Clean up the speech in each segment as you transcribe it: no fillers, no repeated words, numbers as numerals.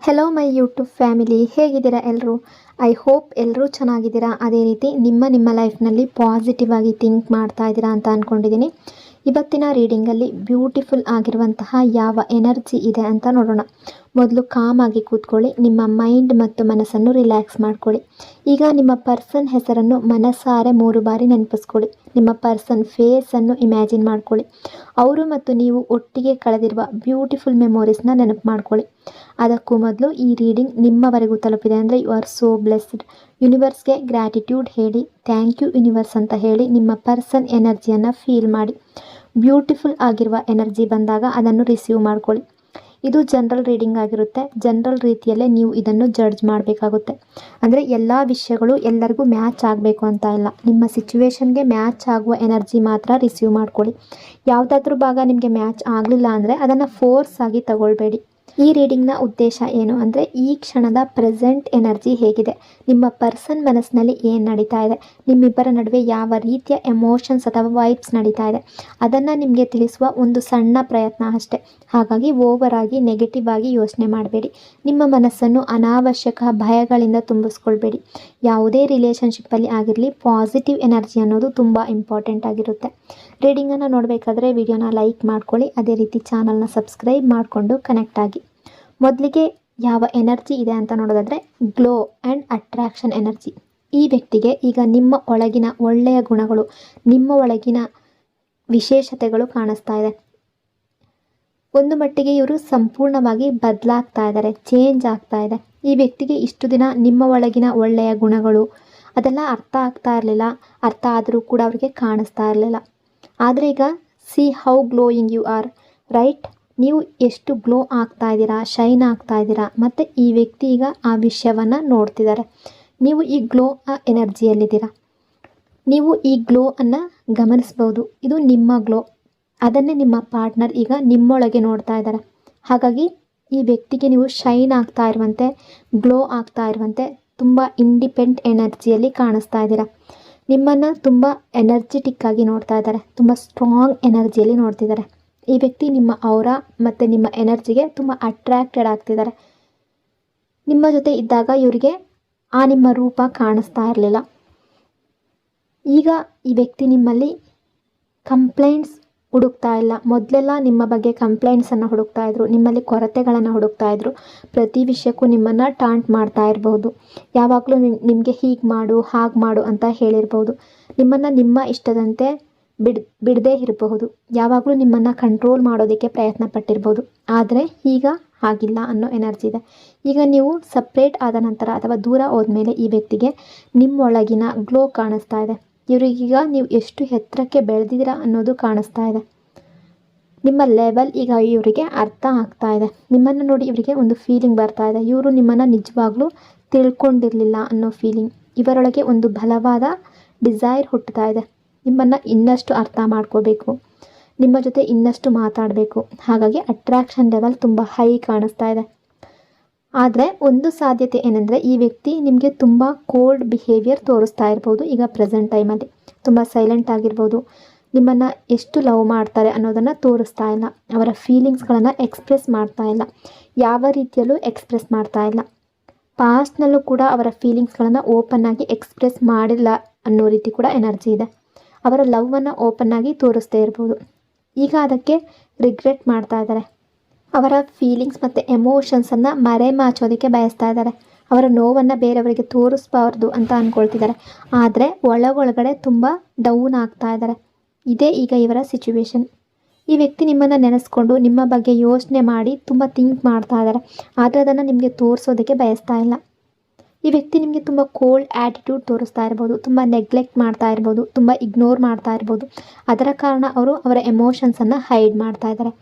Hello my YouTube family, ಹೇಗಿದ್ದೀರಾ ಎಲ್ಲರೂ? I hope ಎಲ್ಲರೂ ಚೆನ್ನಾಗಿದ್ದೀರಾ. ಅದೇ ರೀತಿ ನಿಮ್ಮ ಲೈಫ್ನಲ್ಲಿ ಪಾಸಿಟಿವ್ ಆಗಿ ಥಿಂಕ್ ಮಾಡ್ತಾ ಇದ್ದೀರಾ ಅಂತ ಅಂದ್ಕೊಂಡಿದ್ದೀನಿ. ಇವತ್ತಿನ ರೀಡಿಂಗಲ್ಲಿ ಬ್ಯೂಟಿಫುಲ್ ಆಗಿರುವಂತಹ ಯಾವ ಎನರ್ಜಿ ಇದೆ ಅಂತ ನೋಡೋಣ. ಮೊದಲು ಕಾಮ್ ಆಗಿ ಕೂತ್ಕೊಳ್ಳಿ, ನಿಮ್ಮ ಮೈಂಡ್ ಮತ್ತು ಮನಸ್ಸನ್ನು ರಿಲ್ಯಾಕ್ಸ್ ಮಾಡ್ಕೊಳ್ಳಿ. ಈಗ ನಿಮ್ಮ ಪರ್ಸನ್ ಹೆಸರನ್ನು ಮನಸ್ಸಾರೆ 3 ಬಾರಿ ನೆನಪಿಸ್ಕೊಳ್ಳಿ. ನಿಮ್ಮ ಪರ್ಸನ್ ಫೇಸನ್ನು ಇಮ್ಯಾಜಿನ್ ಮಾಡ್ಕೊಳ್ಳಿ. ಅವರು ಮತ್ತು ನೀವು ಒಟ್ಟಿಗೆ ಕಳೆದಿರುವ ಬ್ಯೂಟಿಫುಲ್ ಮೆಮೊರೀಸ್ನ ನೆನಪು ಮಾಡ್ಕೊಳ್ಳಿ. ಅದಕ್ಕೂ ಮೊದಲು ಈ ರೀಡಿಂಗ್ ನಿಮ್ಮವರೆಗೂ ತಲುಪಿದೆ ಅಂದರೆ ಯು ಆರ್ ಸೋ ಬ್ಲೆಸ್ಡ್. ಯೂನಿವರ್ಸ್ಗೆ ಗ್ರ್ಯಾಟಿಟ್ಯೂಡ್ ಹೇಳಿ, ಥ್ಯಾಂಕ್ ಯು ಯೂನಿವರ್ಸ್ ಅಂತ ಹೇಳಿ ನಿಮ್ಮ ಪರ್ಸನ್ ಎನರ್ಜಿಯನ್ನು ಫೀಲ್ ಮಾಡಿ. ಬ್ಯೂಟಿಫುಲ್ ಆಗಿರುವ ಎನರ್ಜಿ ಬಂದಾಗ ಅದನ್ನು ರಿಸೀವ್ ಮಾಡ್ಕೊಳ್ಳಿ. ಇದು ಜನರಲ್ ರೀಡಿಂಗ್ ಆಗಿರುತ್ತೆ. ಜನರಲ್ ರೀತಿಯಲ್ಲೇ ನೀವು ಇದನ್ನು ಜಡ್ಜ್ ಮಾಡಬೇಕಾಗುತ್ತೆ. ಅಂದರೆ ಎಲ್ಲ ವಿಷಯಗಳು ಎಲ್ಲರಿಗೂ ಮ್ಯಾಚ್ ಆಗಬೇಕು ಅಂತ ಇಲ್ಲ. ನಿಮ್ಮ ಸಿಚುವೇಶನ್ಗೆ ಮ್ಯಾಚ್ ಆಗುವ ಎನರ್ಜಿ ಮಾತ್ರ ರಿಸೀವ್ ಮಾಡ್ಕೊಳ್ಳಿ. ಯಾವುದಾದ್ರೂ ಭಾಗ ನಿಮಗೆ ಮ್ಯಾಚ್ ಆಗಲಿಲ್ಲ ಅಂದರೆ ಅದನ್ನು ಫೋರ್ಸ್ ಆಗಿ ತಗೊಳ್ಬೇಡಿ. ಈ ರೀಡಿಂಗ್ನ ಉದ್ದೇಶ ಏನು ಅಂದರೆ, ಈ ಕ್ಷಣದ ಪ್ರೆಸೆಂಟ್ ಎನರ್ಜಿ ಹೇಗಿದೆ, ನಿಮ್ಮ ಪರ್ಸನ್ ಮನಸ್ಸಿನಲ್ಲಿ ಏನು ನಡೀತಾ ಇದೆ, ನಿಮ್ಮಿಬ್ಬರ ನಡುವೆ ಯಾವ ರೀತಿಯ ಎಮೋಷನ್ಸ್ ಅಥವಾ ವೈಬ್ಸ್ ನಡೀತಾ ಇದೆ, ಅದನ್ನು ನಿಮಗೆ ತಿಳಿಸುವ ಒಂದು ಸಣ್ಣ ಪ್ರಯತ್ನ ಅಷ್ಟೇ. ಹಾಗಾಗಿ ಓವರ್ ಆಗಿ ನೆಗೆಟಿವ್ ಆಗಿ ಯೋಚನೆ ಮಾಡಬೇಡಿ. ನಿಮ್ಮ ಮನಸ್ಸನ್ನು ಅನಾವಶ್ಯಕ ಭಯಗಳಿಂದ ತುಂಬಿಸ್ಕೊಳ್ಬೇಡಿ. ಯಾವುದೇ ರಿಲೇಷನ್ಶಿಪ್ಪಲ್ಲಿ ಆಗಿರಲಿ, ಪಾಸಿಟಿವ್ ಎನರ್ಜಿ ಅನ್ನೋದು ತುಂಬ ಇಂಪಾರ್ಟೆಂಟ್ ಆಗಿರುತ್ತೆ. ರೀಡಿಂಗನ್ನು ನೋಡಬೇಕಾದ್ರೆ ವಿಡಿಯೋನ ಲೈಕ್ ಮಾಡ್ಕೊಳ್ಳಿ. ಅದೇ ರೀತಿ ಚಾನಲ್ನ ಸಬ್ಸ್ಕ್ರೈಬ್ ಮಾಡಿಕೊಂಡು ಕನೆಕ್ಟ್ ಆಗಿ. ಮೊದಲಿಗೆ ಯಾವ ಎನರ್ಜಿ ಇದೆ ಅಂತ ನೋಡೋದಾದರೆ, ಗ್ಲೋ ಆ್ಯಂಡ್ ಅಟ್ರಾಕ್ಷನ್ ಎನರ್ಜಿ. ಈ ವ್ಯಕ್ತಿಗೆ ಈಗ ನಿಮ್ಮ ಒಳಗಿನ ಒಳ್ಳೆಯ ಗುಣಗಳು, ನಿಮ್ಮ ಒಳಗಿನ ವಿಶೇಷತೆಗಳು ಕಾಣಿಸ್ತಾ ಇದೆ. ಒಂದು ಮಟ್ಟಿಗೆ ಇವರು ಸಂಪೂರ್ಣವಾಗಿ ಬದಲಾಗ್ತಾ ಇದ್ದಾರೆ, ಚೇಂಜ್ ಆಗ್ತಾ ಇದೆ. ಈ ವ್ಯಕ್ತಿಗೆ ಇಷ್ಟು ದಿನ ನಿಮ್ಮ ಒಳಗಿನ ಒಳ್ಳೆಯ ಗುಣಗಳು ಅದೆಲ್ಲ ಅರ್ಥ ಆಗ್ತಾ ಇರಲಿಲ್ಲ. ಅರ್ಥ ಆದರೂ ಕೂಡ ಅವರಿಗೆ ಕಾಣಿಸ್ತಾ ಇರಲಿಲ್ಲ. ಆದರೆ ಈಗ see how glowing you are, right? ನೀವು ಎಷ್ಟು ಗ್ಲೋ ಆಗ್ತಾ ಇದ್ದೀರಾ, ಶೈನ್ ಆಗ್ತಾ ಇದ್ದೀರಾ. ಮತ್ತು ಈ ವ್ಯಕ್ತಿ ಈಗ ಆ ವಿಷಯವನ್ನು ನೋಡ್ತಿದ್ದಾರೆ. ನೀವು ಈ ಗ್ಲೋ ಎನರ್ಜಿಯಲ್ಲಿದ್ದೀರಾ. ನೀವು ಈ ಗ್ಲೋ ಅನ್ನು ಗಮನಿಸ್ಬೋದು. ಇದು ನಿಮ್ಮ ಗ್ಲೋ. ಅದನ್ನೇ ನಿಮ್ಮ ಪಾರ್ಟ್ನರ್ ಈಗ ನಿಮ್ಮೊಳಗೆ ನೋಡ್ತಾ ಇದ್ದಾರೆ. ಹಾಗಾಗಿ ಈ ವ್ಯಕ್ತಿಗೆ ನೀವು ಶೈನ್ ಆಗ್ತಾ ಇರುವಂತೆ, ಗ್ಲೋ ಆಗ್ತಾ ಇರುವಂತೆ, ತುಂಬ ಇಂಡಿಪೆಂಡೆಂಟ್ ಎನರ್ಜಿಯಲ್ಲಿ ಕಾಣಿಸ್ತಾ ಇದ್ದೀರಾ. ನಿಮ್ಮನ್ನು ತುಂಬ ಎನರ್ಜೆಟಿಕ್ ಆಗಿ ನೋಡ್ತಾ ಇದ್ದಾರೆ, ತುಂಬ ಸ್ಟ್ರಾಂಗ್ ಎನರ್ಜಿಯಲ್ಲಿ ನೋಡ್ತಿದ್ದಾರೆ. ಈ ವ್ಯಕ್ತಿ ನಿಮ್ಮ ಔರಾ ಮತ್ತು ನಿಮ್ಮ ಎನರ್ಜಿಗೆ ತುಂಬ ಅಟ್ರ್ಯಾಕ್ಟೆಡ್ ಆಗ್ತಿದ್ದಾರೆ. ನಿಮ್ಮ ಜೊತೆ ಇದ್ದಾಗ ಇವರಿಗೆ ಆ ನಿಮ್ಮ ರೂಪ ಕಾಣಿಸ್ತಾ ಇರಲಿಲ್ಲ. ಈಗ ಈ ವ್ಯಕ್ತಿ ನಿಮ್ಮಲ್ಲಿ ಕಂಪ್ಲೇಂಟ್ಸ್ ಹುಡುಕ್ತಾ ಇಲ್ಲ. ಮೊದಲೆಲ್ಲ ನಿಮ್ಮ ಬಗ್ಗೆ ಕಂಪ್ಲೇಂಟ್ಸನ್ನು ಹುಡುಕ್ತಾ ಇದ್ರು, ನಿಮ್ಮಲ್ಲಿ ಕೊರತೆಗಳನ್ನು ಹುಡುಕ್ತಾ ಇದ್ರು. ಪ್ರತಿ ವಿಷಯಕ್ಕೂ ನಿಮ್ಮನ್ನು ಟಾಂಟ್ ಮಾಡ್ತಾ ಇರಬಹುದು. ಯಾವಾಗಲೂ ನಿಮಗೆ ಹೀಗೆ ಮಾಡು, ಹಾಗೆ ಮಾಡು ಅಂತ ಹೇಳಿರ್ಬೋದು. ನಿಮ್ಮನ್ನು ನಿಮ್ಮ ಇಷ್ಟದಂತೆ ಬಿಡದೇ ಇರಬಹುದು. ಯಾವಾಗಲೂ ನಿಮ್ಮನ್ನು ಕಂಟ್ರೋಲ್ ಮಾಡೋದಕ್ಕೆ ಪ್ರಯತ್ನ ಪಟ್ಟಿರ್ಬೋದು. ಆದರೆ ಈಗ ಹಾಗಿಲ್ಲ ಅನ್ನೋ ಎನರ್ಜಿ ಇದೆ. ಈಗ ನೀವು ಸಪ್ರೇಟ್ ಆದ ನಂತರ ಅಥವಾ ದೂರ ಹೋದ್ಮೇಲೆ ಈ ವ್ಯಕ್ತಿಗೆ ನಿಮ್ಮೊಳಗಿನ ಗ್ಲೋ ಕಾಣಿಸ್ತಾ ಇದೆ. ಇವರಿಗೀಗ ನೀವು ಎಷ್ಟು ಎತ್ತರಕ್ಕೆ ಬೆಳೆದಿದ್ದೀರಾ ಅನ್ನೋದು ಕಾಣಿಸ್ತಾ ಇದೆ. ನಿಮ್ಮ ಲೆವೆಲ್ ಈಗ ಇವರಿಗೆ ಅರ್ಥ ಆಗ್ತಾ ಇದೆ. ನಿಮ್ಮನ್ನು ನೋಡಿ ಇವರಿಗೆ ಒಂದು ಫೀಲಿಂಗ್ ಬರ್ತಾ ಇದೆ. ಇವರು ನಿಮ್ಮನ್ನು ನಿಜವಾಗ್ಲೂ ತಿಳ್ಕೊಂಡಿರಲಿಲ್ಲ ಅನ್ನೋ ಫೀಲಿಂಗ್. ಇವರೊಳಗೆ ಒಂದು ಬಲವಾದ ಡಿಸೈರ್ ಹುಟ್ಟುತ್ತಾ ಇದೆ. ನಿಮ್ಮನ್ನು ಇನ್ನಷ್ಟು ಅರ್ಥ ಮಾಡ್ಕೋಬೇಕು, ನಿಮ್ಮ ಜೊತೆ ಇನ್ನಷ್ಟು ಮಾತಾಡಬೇಕು. ಹಾಗಾಗಿ ಅಟ್ರಾಕ್ಷನ್ ಲೆವೆಲ್ ತುಂಬ ಹೈ ಕಾಣಿಸ್ತಾ ಇದೆ. ಆದರೆ ಒಂದು ಸಾಧ್ಯತೆ ಏನಂದರೆ, ಈ ವ್ಯಕ್ತಿ ನಿಮಗೆ ತುಂಬ ಕೋಲ್ಡ್ ಬಿಹೇವಿಯರ್ ತೋರಿಸ್ತಾ ಇರ್ಬೋದು. ಈಗ ಪ್ರೆಸೆಂಟ್ ಟೈಮಲ್ಲಿ ತುಂಬ ಸೈಲೆಂಟ್ ಆಗಿರ್ಬೋದು. ನಿಮ್ಮನ್ನು ಎಷ್ಟು ಲವ್ ಮಾಡ್ತಾರೆ ಅನ್ನೋದನ್ನು ತೋರಿಸ್ತಾ ಇಲ್ಲ. ಅವರ ಫೀಲಿಂಗ್ಸ್ಗಳನ್ನು ಎಕ್ಸ್ಪ್ರೆಸ್ ಮಾಡ್ತಾ ಇಲ್ಲ. ಯಾವ ರೀತಿಯಲ್ಲೂ ಎಕ್ಸ್ಪ್ರೆಸ್ ಮಾಡ್ತಾ ಇಲ್ಲ. ಪಾಸ್ಟ್ನಲ್ಲೂ ಕೂಡ ಅವರ ಫೀಲಿಂಗ್ಸ್ಗಳನ್ನು ಓಪನ್ನಾಗಿ ಎಕ್ಸ್ಪ್ರೆಸ್ ಮಾಡಿಲ್ಲ ಅನ್ನೋ ರೀತಿ ಕೂಡ ಎನರ್ಜಿ ಇದೆ. ಅವರ ಲವ್ವನ್ನು ಓಪನ್ನಾಗಿ ತೋರಿಸ್ತೇ ಇರ್ಬೋದು. ಈಗ ಅದಕ್ಕೆ ರಿಗ್ರೆಟ್ ಮಾಡ್ತಾ ಇದ್ದಾರೆ. ಅವರ ಫೀಲಿಂಗ್ಸ್ ಮತ್ತು ಎಮೋಷನ್ಸನ್ನು ಮರೆಮಾಚೋದಕ್ಕೆ ಬಯಸ್ತಾ ಇದ್ದಾರೆ. ಅವರ ನೋವನ್ನು ಬೇರೆಯವರಿಗೆ ತೋರಿಸ್ಬಾರ್ದು ಅಂತ ಅಂದ್ಕೊಳ್ತಿದ್ದಾರೆ. ಆದರೆ ಒಳಗೊಳಗಡೆ ತುಂಬ ಡೌನ್ ಆಗ್ತಾ ಇದ್ದಾರೆ. ಇದೇ ಈಗ ಇವರ ಸಿಚುವೇಶನ್. ಈ ವ್ಯಕ್ತಿ ನಿಮ್ಮನ್ನು ನೆನೆಸ್ಕೊಂಡು ನಿಮ್ಮ ಬಗ್ಗೆ ಯೋಚನೆ ಮಾಡಿ ತುಂಬ ಥಿಂಕ್ ಮಾಡ್ತಾ ಇದ್ದಾರೆ. ಆದರೆ ಅದನ್ನು ನಿಮಗೆ ತೋರಿಸೋದಕ್ಕೆ ಬಯಸ್ತಾ ಇಲ್ಲ. ಈ ವ್ಯಕ್ತಿ ನಿಮಗೆ ತುಂಬ ಕೋಲ್ಡ್ ಆ್ಯಟಿಟ್ಯೂಡ್ ತೋರಿಸ್ತಾ ಇರ್ಬೋದು, ತುಂಬ ನೆಗ್ಲೆಕ್ಟ್ ಮಾಡ್ತಾ ಇರ್ಬೋದು, ತುಂಬ ಇಗ್ನೋರ್ ಮಾಡ್ತಾ ಇರ್ಬೋದು. ಅದರ ಕಾರಣ ಅವರು ಅವರ ಎಮೋಷನ್ಸನ್ನು ಹೈಡ್ ಮಾಡ್ತಾ ಇದ್ದಾರೆ.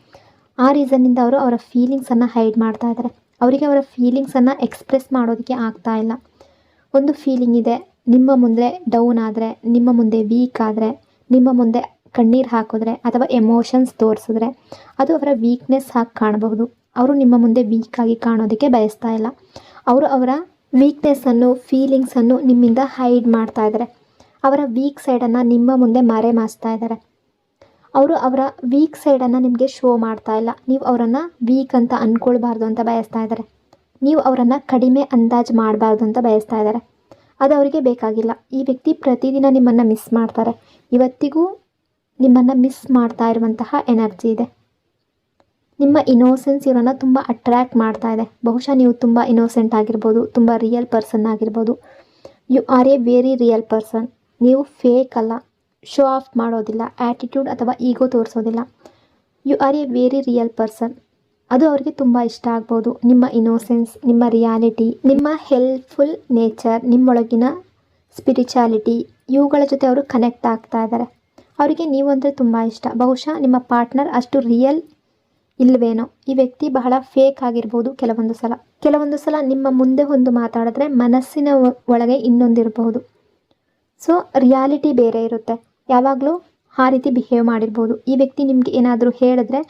ಆ ರೀಸನ್ನಿಂದ ಅವರು ಅವರ ಫೀಲಿಂಗ್ಸನ್ನು ಹೈಡ್ ಮಾಡ್ತಾ ಇದ್ದಾರೆ. ಅವರಿಗೆ ಅವರ ಫೀಲಿಂಗ್ಸನ್ನು ಎಕ್ಸ್ಪ್ರೆಸ್ ಮಾಡೋದಕ್ಕೆ ಆಗ್ತಾ ಇಲ್ಲ. ಒಂದು ಫೀಲಿಂಗ್ ಇದೆ, ನಿಮ್ಮ ಮುಂದೆ ಡೌನ್ ಆದರೆ, ನಿಮ್ಮ ಮುಂದೆ ವೀಕ್ ಆದರೆ, ನಿಮ್ಮ ಮುಂದೆ ಕಣ್ಣೀರು ಹಾಕಿದ್ರೆ ಅಥವಾ ಎಮೋಷನ್ಸ್ ತೋರಿಸಿದ್ರೆ ಅದು ಅವರ ವೀಕ್ನೆಸ್ ಆಗಿ ಕಾಣಬಹುದು. ಅವರು ನಿಮ್ಮ ಮುಂದೆ ವೀಕಾಗಿ ಕಾಣೋದಕ್ಕೆ ಬಯಸ್ತಾ ಇಲ್ಲ. ಅವರು ಅವರ ವೀಕ್ನೆಸ್ಸನ್ನು, ಫೀಲಿಂಗ್ಸನ್ನು ನಿಮ್ಮಿಂದ ಹೈಡ್ ಮಾಡ್ತಾ ಇದ್ದಾರೆ. ಅವರ ವೀಕ್ ಸೈಡನ್ನು ನಿಮ್ಮ ಮುಂದೆ ಮರೆಮಾಚ್ತಾ ಇದ್ದಾರೆ. ಅವರು ಅವರ ವೀಕ್ ಸೈಡನ್ನು ನಿಮಗೆ ಶೋ ಮಾಡ್ತಾ ಇಲ್ಲ. ನೀವು ಅವರನ್ನು ವೀಕ್ ಅಂತ ಅಂದ್ಕೊಳ್ಬಾರ್ದು ಅಂತ ಬಯಸ್ತಾ ಇದ್ದಾರೆ. ನೀವು ಅವರನ್ನು ಕಡಿಮೆ ಅಂದಾಜು ಮಾಡಬಾರ್ದು ಅಂತ ಬಯಸ್ತಾ ಇದ್ದಾರೆ. ಅದು ಅವರಿಗೆ ಬೇಕಾಗಿಲ್ಲ. ಈ ವ್ಯಕ್ತಿ ಪ್ರತಿದಿನ ನಿಮ್ಮನ್ನು ಮಿಸ್ ಮಾಡ್ತಾರೆ. ಇವತ್ತಿಗೂ ನಿಮ್ಮನ್ನು ಮಿಸ್ ಮಾಡ್ತಾ ಇರುವಂತಹ ಎನರ್ಜಿ ಇದೆ. ನಿಮ್ಮ ಇನೋಸೆನ್ಸ್ ಇವರನ್ನು ತುಂಬ ಅಟ್ರ್ಯಾಕ್ಟ್ ಮಾಡ್ತಾ ಇದೆ. ಬಹುಶಃ ನೀವು ತುಂಬ ಇನೋಸೆಂಟ್ ಆಗಿರ್ಬೋದು, ತುಂಬ ರಿಯಲ್ ಪರ್ಸನ್ ಆಗಿರ್ಬೋದು. You are a very real person. ನೀವು ಫೇಕ್ ಅಲ್ಲ, ಶೋ ಆಫ್ ಮಾಡೋದಿಲ್ಲ, ಆ್ಯಟಿಟ್ಯೂಡ್ ಅಥವಾ ಈಗೋ ತೋರಿಸೋದಿಲ್ಲ. You are a very real person. ಅದು ಅವರಿಗೆ ತುಂಬ ಇಷ್ಟ ಆಗ್ಬೋದು. ನಿಮ್ಮ ಇನೋಸೆನ್ಸ್, ನಿಮ್ಮ ರಿಯಾಲಿಟಿ, ನಿಮ್ಮ ಹೆಲ್ಪ್ಫುಲ್ ನೇಚರ್, ನಿಮ್ಮೊಳಗಿನ ಸ್ಪಿರಿಚುಯಾಲಿಟಿ, ಇವುಗಳ ಜೊತೆ ಅವರು ಕನೆಕ್ಟ್ ಆಗ್ತಾ ಇದ್ದಾರೆ. ಅವರಿಗೆ ನೀವು ಅಂದರೆ ತುಂಬ ಇಷ್ಟ. ಬಹುಶಃ ನಿಮ್ಮ ಪಾರ್ಟ್ನರ್ ಅಷ್ಟು ರಿಯಲ್ ಇಲ್ವೇನೋ. ಈ ವ್ಯಕ್ತಿ ಬಹಳ ಫೇಕ್ ಆಗಿರ್ಬೋದು ಕೆಲವೊಂದು ಸಲ ನಿಮ್ಮ ಮುಂದೆ ಒಂದು ಮಾತಾಡಿದ್ರೆ ಮನಸ್ಸಿನ ಒಳಗೆ ಇನ್ನೊಂದಿರಬಹುದು. ಸೊ ರಿಯಾಲಿಟಿ ಬೇರೆ ಇರುತ್ತೆ. ಯಾವಾಗಲೂ ಆ ರೀತಿ ಬಿಹೇವ್ ಮಾಡಿರ್ಬೋದು. ಈ ವ್ಯಕ್ತಿ ನಿಮಗೆ ಏನಾದರೂ ಹೇಳಿದ್ರೆ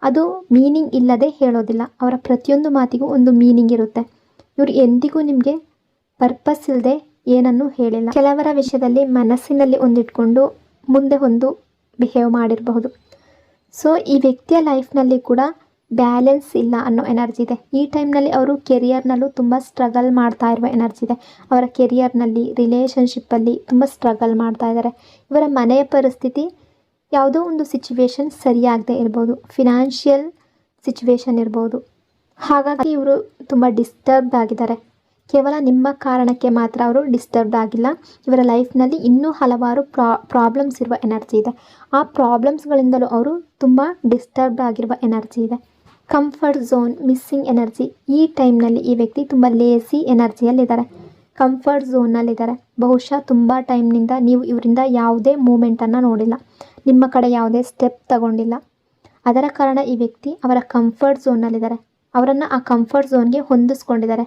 ಅದು ಮೀನಿಂಗ್ ಇಲ್ಲದೆ ಹೇಳೋದಿಲ್ಲ. ಅವರ ಪ್ರತಿಯೊಂದು ಮಾತಿಗೂ ಒಂದು ಮೀನಿಂಗ್ ಇರುತ್ತೆ. ಇವರು ಎಂದಿಗೂ ನಿಮಗೆ ಪರ್ಪಸ್ ಇಲ್ಲದೆ ಏನನ್ನೂ ಹೇಳಿಲ್ಲ. ಕೆಲವರ ವಿಷಯದಲ್ಲಿ ಮನಸ್ಸಿನಲ್ಲಿ ಒಂದಿಟ್ಕೊಂಡು ಮುಂದೆ ಒಂದು ಬಿಹೇವ್ ಮಾಡಿರಬಹುದು. ಸೊ ಈ ವ್ಯಕ್ತಿಯ ಲೈಫ್ನಲ್ಲಿ ಕೂಡ ಬ್ಯಾಲೆನ್ಸ್ ಇಲ್ಲ ಅನ್ನೋ ಎನರ್ಜಿ ಇದೆ. ಈ ಟೈಮ್ನಲ್ಲಿ ಅವರು ಕೆರಿಯರ್ನಲ್ಲೂ ತುಂಬ ಸ್ಟ್ರಗಲ್ ಮಾಡ್ತಾ ಇರುವ ಎನರ್ಜಿ ಇದೆ. ಅವರ ಕೆರಿಯರ್ನಲ್ಲಿ, ರಿಲೇಷನ್ಶಿಪ್ಪಲ್ಲಿ ತುಂಬ ಸ್ಟ್ರಗಲ್ ಮಾಡ್ತಾ ಇದ್ದಾರೆ. ಇವರ ಮನೆಯ ಪರಿಸ್ಥಿತಿ ಯಾವುದೋ ಒಂದು ಸಿಚುವೇಶನ್ ಸರಿಯಾಗದೆ ಇರ್ಬೋದು, ಫಿನಾನ್ಷಿಯಲ್ ಸಿಚುವೇಶನ್ ಇರ್ಬೋದು. ಹಾಗಾಗಿ ಇವರು ತುಂಬ ಡಿಸ್ಟರ್ಬ್ಡ್ ಆಗಿದ್ದಾರೆ. ಕೇವಲ ನಿಮ್ಮ ಕಾರಣಕ್ಕೆ ಮಾತ್ರ ಅವರು ಡಿಸ್ಟರ್ಬ್ಡ್ ಆಗಿಲ್ಲ. ಇವರ ಲೈಫ್ನಲ್ಲಿ ಇನ್ನೂ ಹಲವಾರು ಪ್ರಾಬ್ಲಮ್ಸ್ ಇರುವ ಎನರ್ಜಿ ಇದೆ. ಆ ಪ್ರಾಬ್ಲಮ್ಸ್ಗಳಿಂದಲೂ ಅವರು ತುಂಬ ಡಿಸ್ಟರ್ಬ್ಡ್ ಆಗಿರುವ ಎನರ್ಜಿ ಇದೆ. Comfort zone, missing energy. ಈ ಟೈಮ್ನಲ್ಲಿ ಈ ವ್ಯಕ್ತಿ ತುಂಬ ಲೇಸಿ ಎನರ್ಜಿಯಲ್ಲಿದ್ದಾರೆ, ಕಂಫರ್ಟ್ ಝೋನ್ನಲ್ಲಿದ್ದಾರೆ. ಬಹುಶಃ ತುಂಬ ಟೈಮ್ನಿಂದ ನೀವು ಇವರಿಂದ ಯಾವುದೇ ಮೂಮೆಂಟನ್ನು ನೋಡಿಲ್ಲ, ನಿಮ್ಮ ಕಡೆ ಯಾವುದೇ ಸ್ಟೆಪ್ ತಗೊಂಡಿಲ್ಲ. ಅದರ ಕಾರಣ ಈ ವ್ಯಕ್ತಿ ಅವರ ಕಂಫರ್ಟ್ ಝೋನ್ನಲ್ಲಿದ್ದಾರೆ. ಅವರನ್ನು ಆ ಕಂಫರ್ಟ್ ಝೋನ್ಗೆ ಹೊಂದಿಸ್ಕೊಂಡಿದ್ದಾರೆ.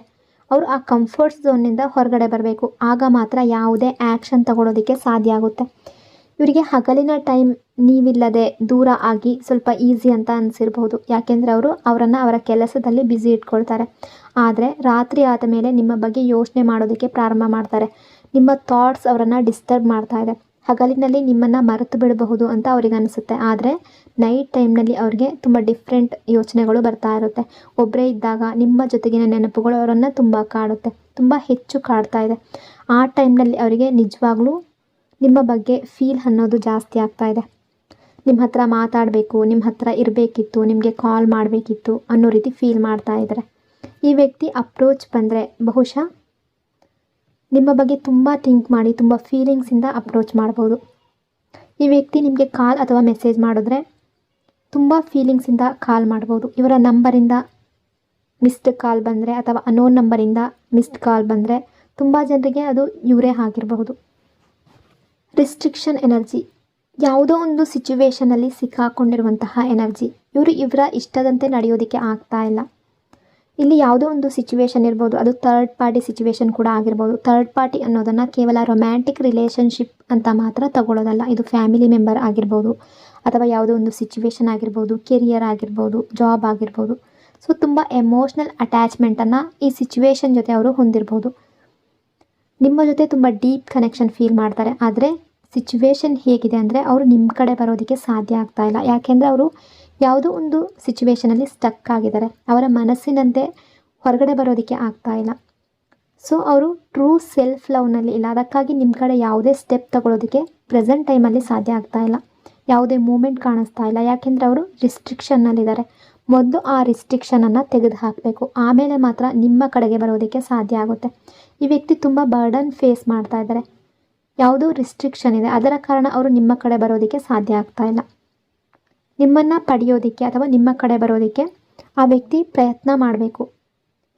ಅವರು ಆ ಕಂಫರ್ಟ್ ಝೋನ್ನಿಂದ ಹೊರಗಡೆ ಬರಬೇಕು. ಆಗ ಮಾತ್ರ ಯಾವುದೇ ಆ್ಯಕ್ಷನ್ ತಗೊಳ್ಳೋದಕ್ಕೆ ಸಾಧ್ಯ ಆಗುತ್ತೆ. ಇವರಿಗೆ ಹಗಲಿನ ಟೈಮ್ ನೀವಿಲ್ಲದೆ ದೂರ ಆಗಿ ಸ್ವಲ್ಪ ಈಸಿ ಅಂತ ಅನಿಸಿರ್ಬೋದು. ಯಾಕೆಂದರೆ ಅವರನ್ನು ಅವರ ಕೆಲಸದಲ್ಲಿ ಬ್ಯುಸಿ ಇಟ್ಕೊಳ್ತಾರೆ. ಆದರೆ ರಾತ್ರಿ ಆದ ಮೇಲೆ ನಿಮ್ಮ ಬಗ್ಗೆ ಯೋಚನೆ ಮಾಡೋದಕ್ಕೆ ಪ್ರಾರಂಭ ಮಾಡ್ತಾರೆ. ನಿಮ್ಮ ಥಾಟ್ಸ್ ಅವರನ್ನು ಡಿಸ್ಟರ್ಬ್ ಮಾಡ್ತಾ ಇದೆ. ಹಗಲಿನಲ್ಲಿ ನಿಮ್ಮನ್ನು ಮರೆತು ಬಿಡಬಹುದು ಅಂತ ಅವ್ರಿಗೆ ಅನಿಸುತ್ತೆ. ಆದರೆ ನೈಟ್ ಟೈಮ್ನಲ್ಲಿ ಅವ್ರಿಗೆ ತುಂಬ ಡಿಫ್ರೆಂಟ್ ಯೋಚನೆಗಳು ಬರ್ತಾ ಇರುತ್ತೆ. ಒಬ್ಬರೇ ಇದ್ದಾಗ ನಿಮ್ಮ ಜೊತೆಗಿನ ನೆನಪುಗಳು ಅವರನ್ನು ತುಂಬ ಕಾಡುತ್ತೆ, ತುಂಬ ಹೆಚ್ಚು ಕಾಡ್ತಾ ಇದೆ. ಆ ಟೈಮ್ನಲ್ಲಿ ಅವರಿಗೆ ನಿಜವಾಗ್ಲೂ ನಿಮ್ಮ ಬಗ್ಗೆ ಫೀಲ್ ಅನ್ನೋದು ಜಾಸ್ತಿ ಆಗ್ತಾ ಇದೆ. ನಿಮ್ಮ ಹತ್ರ ಮಾತಾಡಬೇಕು, ನಿಮ್ಮ ಹತ್ರ ಇರಬೇಕಿತ್ತು, ನಿಮಗೆ ಕಾಲ್ ಮಾಡಬೇಕಿತ್ತು ಅನ್ನೋ ರೀತಿ ಫೀಲ್ ಮಾಡ್ತಾ ಇದ್ದಾರೆ. ಈ ವ್ಯಕ್ತಿ ಅಪ್ರೋಚ್ ಬಂದರೆ ಬಹುಶಃ ನಿಮ್ಮ ಬಗ್ಗೆ ತುಂಬ ಥಿಂಕ್ ಮಾಡಿ ತುಂಬ ಫೀಲಿಂಗ್ಸಿಂದ ಅಪ್ರೋಚ್ ಮಾಡ್ಬೋದು. ಈ ವ್ಯಕ್ತಿ ನಿಮಗೆ ಕಾಲ್ ಅಥವಾ ಮೆಸೇಜ್ ಮಾಡಿದ್ರೆ ತುಂಬ ಫೀಲಿಂಗ್ಸಿಂದ ಕಾಲ್ ಮಾಡ್ಬೋದು. ಇವರ ನಂಬರಿಂದ ಮಿಸ್ಡ್ ಕಾಲ್ ಬಂದರೆ ಅಥವಾ ಅನೋನ್ ನಂಬರಿಂದ ಮಿಸ್ಡ್ ಕಾಲ್ ಬಂದರೆ ತುಂಬ ಜನರಿಗೆ ಅದು ಇವರೇ ಆಗಿರಬಹುದು. ರಿಸ್ಟ್ರಿಕ್ಷನ್ ಎನರ್ಜಿ, ಯಾವುದೋ ಒಂದು ಸಿಚುವೇಷನಲ್ಲಿ ಸಿಕ್ಕಾಕೊಂಡಿರುವಂತಹ ಎನರ್ಜಿ. ಇವರ ಇಷ್ಟದಂತೆ ನಡೆಯೋದಕ್ಕೆ ಆಗ್ತಾ ಇಲ್ಲ. ಇಲ್ಲಿ ಯಾವುದೋ ಒಂದು ಸಿಚುವೇಶನ್ ಇರ್ಬೋದು, ಅದು ಥರ್ಡ್ ಪಾರ್ಟಿ ಸಿಚುವೇಶನ್ ಕೂಡ ಆಗಿರ್ಬೋದು. ಥರ್ಡ್ ಪಾರ್ಟಿ ಅನ್ನೋದನ್ನು ಕೇವಲ ರೊಮ್ಯಾಂಟಿಕ್ ರಿಲೇಷನ್ಶಿಪ್ ಅಂತ ಮಾತ್ರ ತಗೊಳ್ಳೋದಲ್ಲ. ಇದು ಫ್ಯಾಮಿಲಿ ಮೆಂಬರ್ ಆಗಿರ್ಬೋದು, ಅಥವಾ ಯಾವುದೋ ಒಂದು ಸಿಚುವೇಶನ್ ಆಗಿರ್ಬೋದು, ಕೆರಿಯರ್ ಆಗಿರ್ಬೋದು, ಜಾಬ್ ಆಗಿರ್ಬೋದು. ಸೊ ತುಂಬ ಎಮೋಷ್ನಲ್ ಅಟ್ಯಾಚ್ಮೆಂಟನ್ನು ಈ ಸಿಚುವೇಶನ್ ಜೊತೆ ಅವರು ಹೊಂದಿರ್ಬೋದು. ನಿಮ್ಮ ಜೊತೆ ತುಂಬ ಡೀಪ್ ಕನೆಕ್ಷನ್ ಫೀಲ್ ಮಾಡ್ತಾರೆ. ಆದರೆ ಸಿಚುವೇಶನ್ ಹೇಗಿದೆ ಅಂದರೆ ಅವರು ನಿಮ್ಮ ಕಡೆ ಬರೋದಕ್ಕೆ ಸಾಧ್ಯ ಆಗ್ತಾ ಇಲ್ಲ. ಯಾಕೆಂದರೆ ಅವರು ಯಾವುದೋ ಒಂದು ಸಿಚುವೇಷನಲ್ಲಿ ಸ್ಟಕ್ ಆಗಿದ್ದಾರೆ. ಅವರ ಮನಸ್ಸಿನಂತೆ ಹೊರಗಡೆ ಬರೋದಕ್ಕೆ ಆಗ್ತಾ ಇಲ್ಲ. ಸೊ ಅವರು ಟ್ರೂ ಸೆಲ್ಫ್ ಲವ್ನಲ್ಲಿ ಇಲ್ಲ. ಅದಕ್ಕಾಗಿ ನಿಮ್ಮ ಕಡೆ ಯಾವುದೇ ಸ್ಟೆಪ್ ತಗೊಳ್ಳೋದಕ್ಕೆ ಪ್ರೆಸೆಂಟ್ ಟೈಮಲ್ಲಿ ಸಾಧ್ಯ ಆಗ್ತಾ ಇಲ್ಲ. ಯಾವುದೇ ಮೂಮೆಂಟ್ ಕಾಣಿಸ್ತಾ ಇಲ್ಲ. ಯಾಕೆಂದರೆ ಅವರು ರಿಸ್ಟ್ರಿಕ್ಷನ್ನಲ್ಲಿದ್ದಾರೆ. ಮೊದಲು ಆ ರಿಸ್ಟ್ರಿಕ್ಷನನ್ನು ತೆಗೆದು ಹಾಕಬೇಕು, ಆಮೇಲೆ ಮಾತ್ರ ನಿಮ್ಮ ಕಡೆಗೆ ಬರೋದಕ್ಕೆ ಸಾಧ್ಯ ಆಗುತ್ತೆ. ಈ ವ್ಯಕ್ತಿ ತುಂಬ ಬರ್ಡನ್ ಫೇಸ್ ಮಾಡ್ತಾ ಇದ್ದಾರೆ. ಯಾವುದೋ ರಿಸ್ಟ್ರಿಕ್ಷನ್ ಇದೆ, ಅದರ ಕಾರಣ ಅವರು ನಿಮ್ಮ ಕಡೆ ಬರೋದಕ್ಕೆ ಸಾಧ್ಯ ಆಗ್ತಾ ಇಲ್ಲ. ನಿಮ್ಮನ್ನು ಪಡೆಯೋದಕ್ಕೆ ಅಥವಾ ನಿಮ್ಮ ಕಡೆ ಬರೋದಕ್ಕೆ ಆ ವ್ಯಕ್ತಿ ಪ್ರಯತ್ನ ಮಾಡಬೇಕು.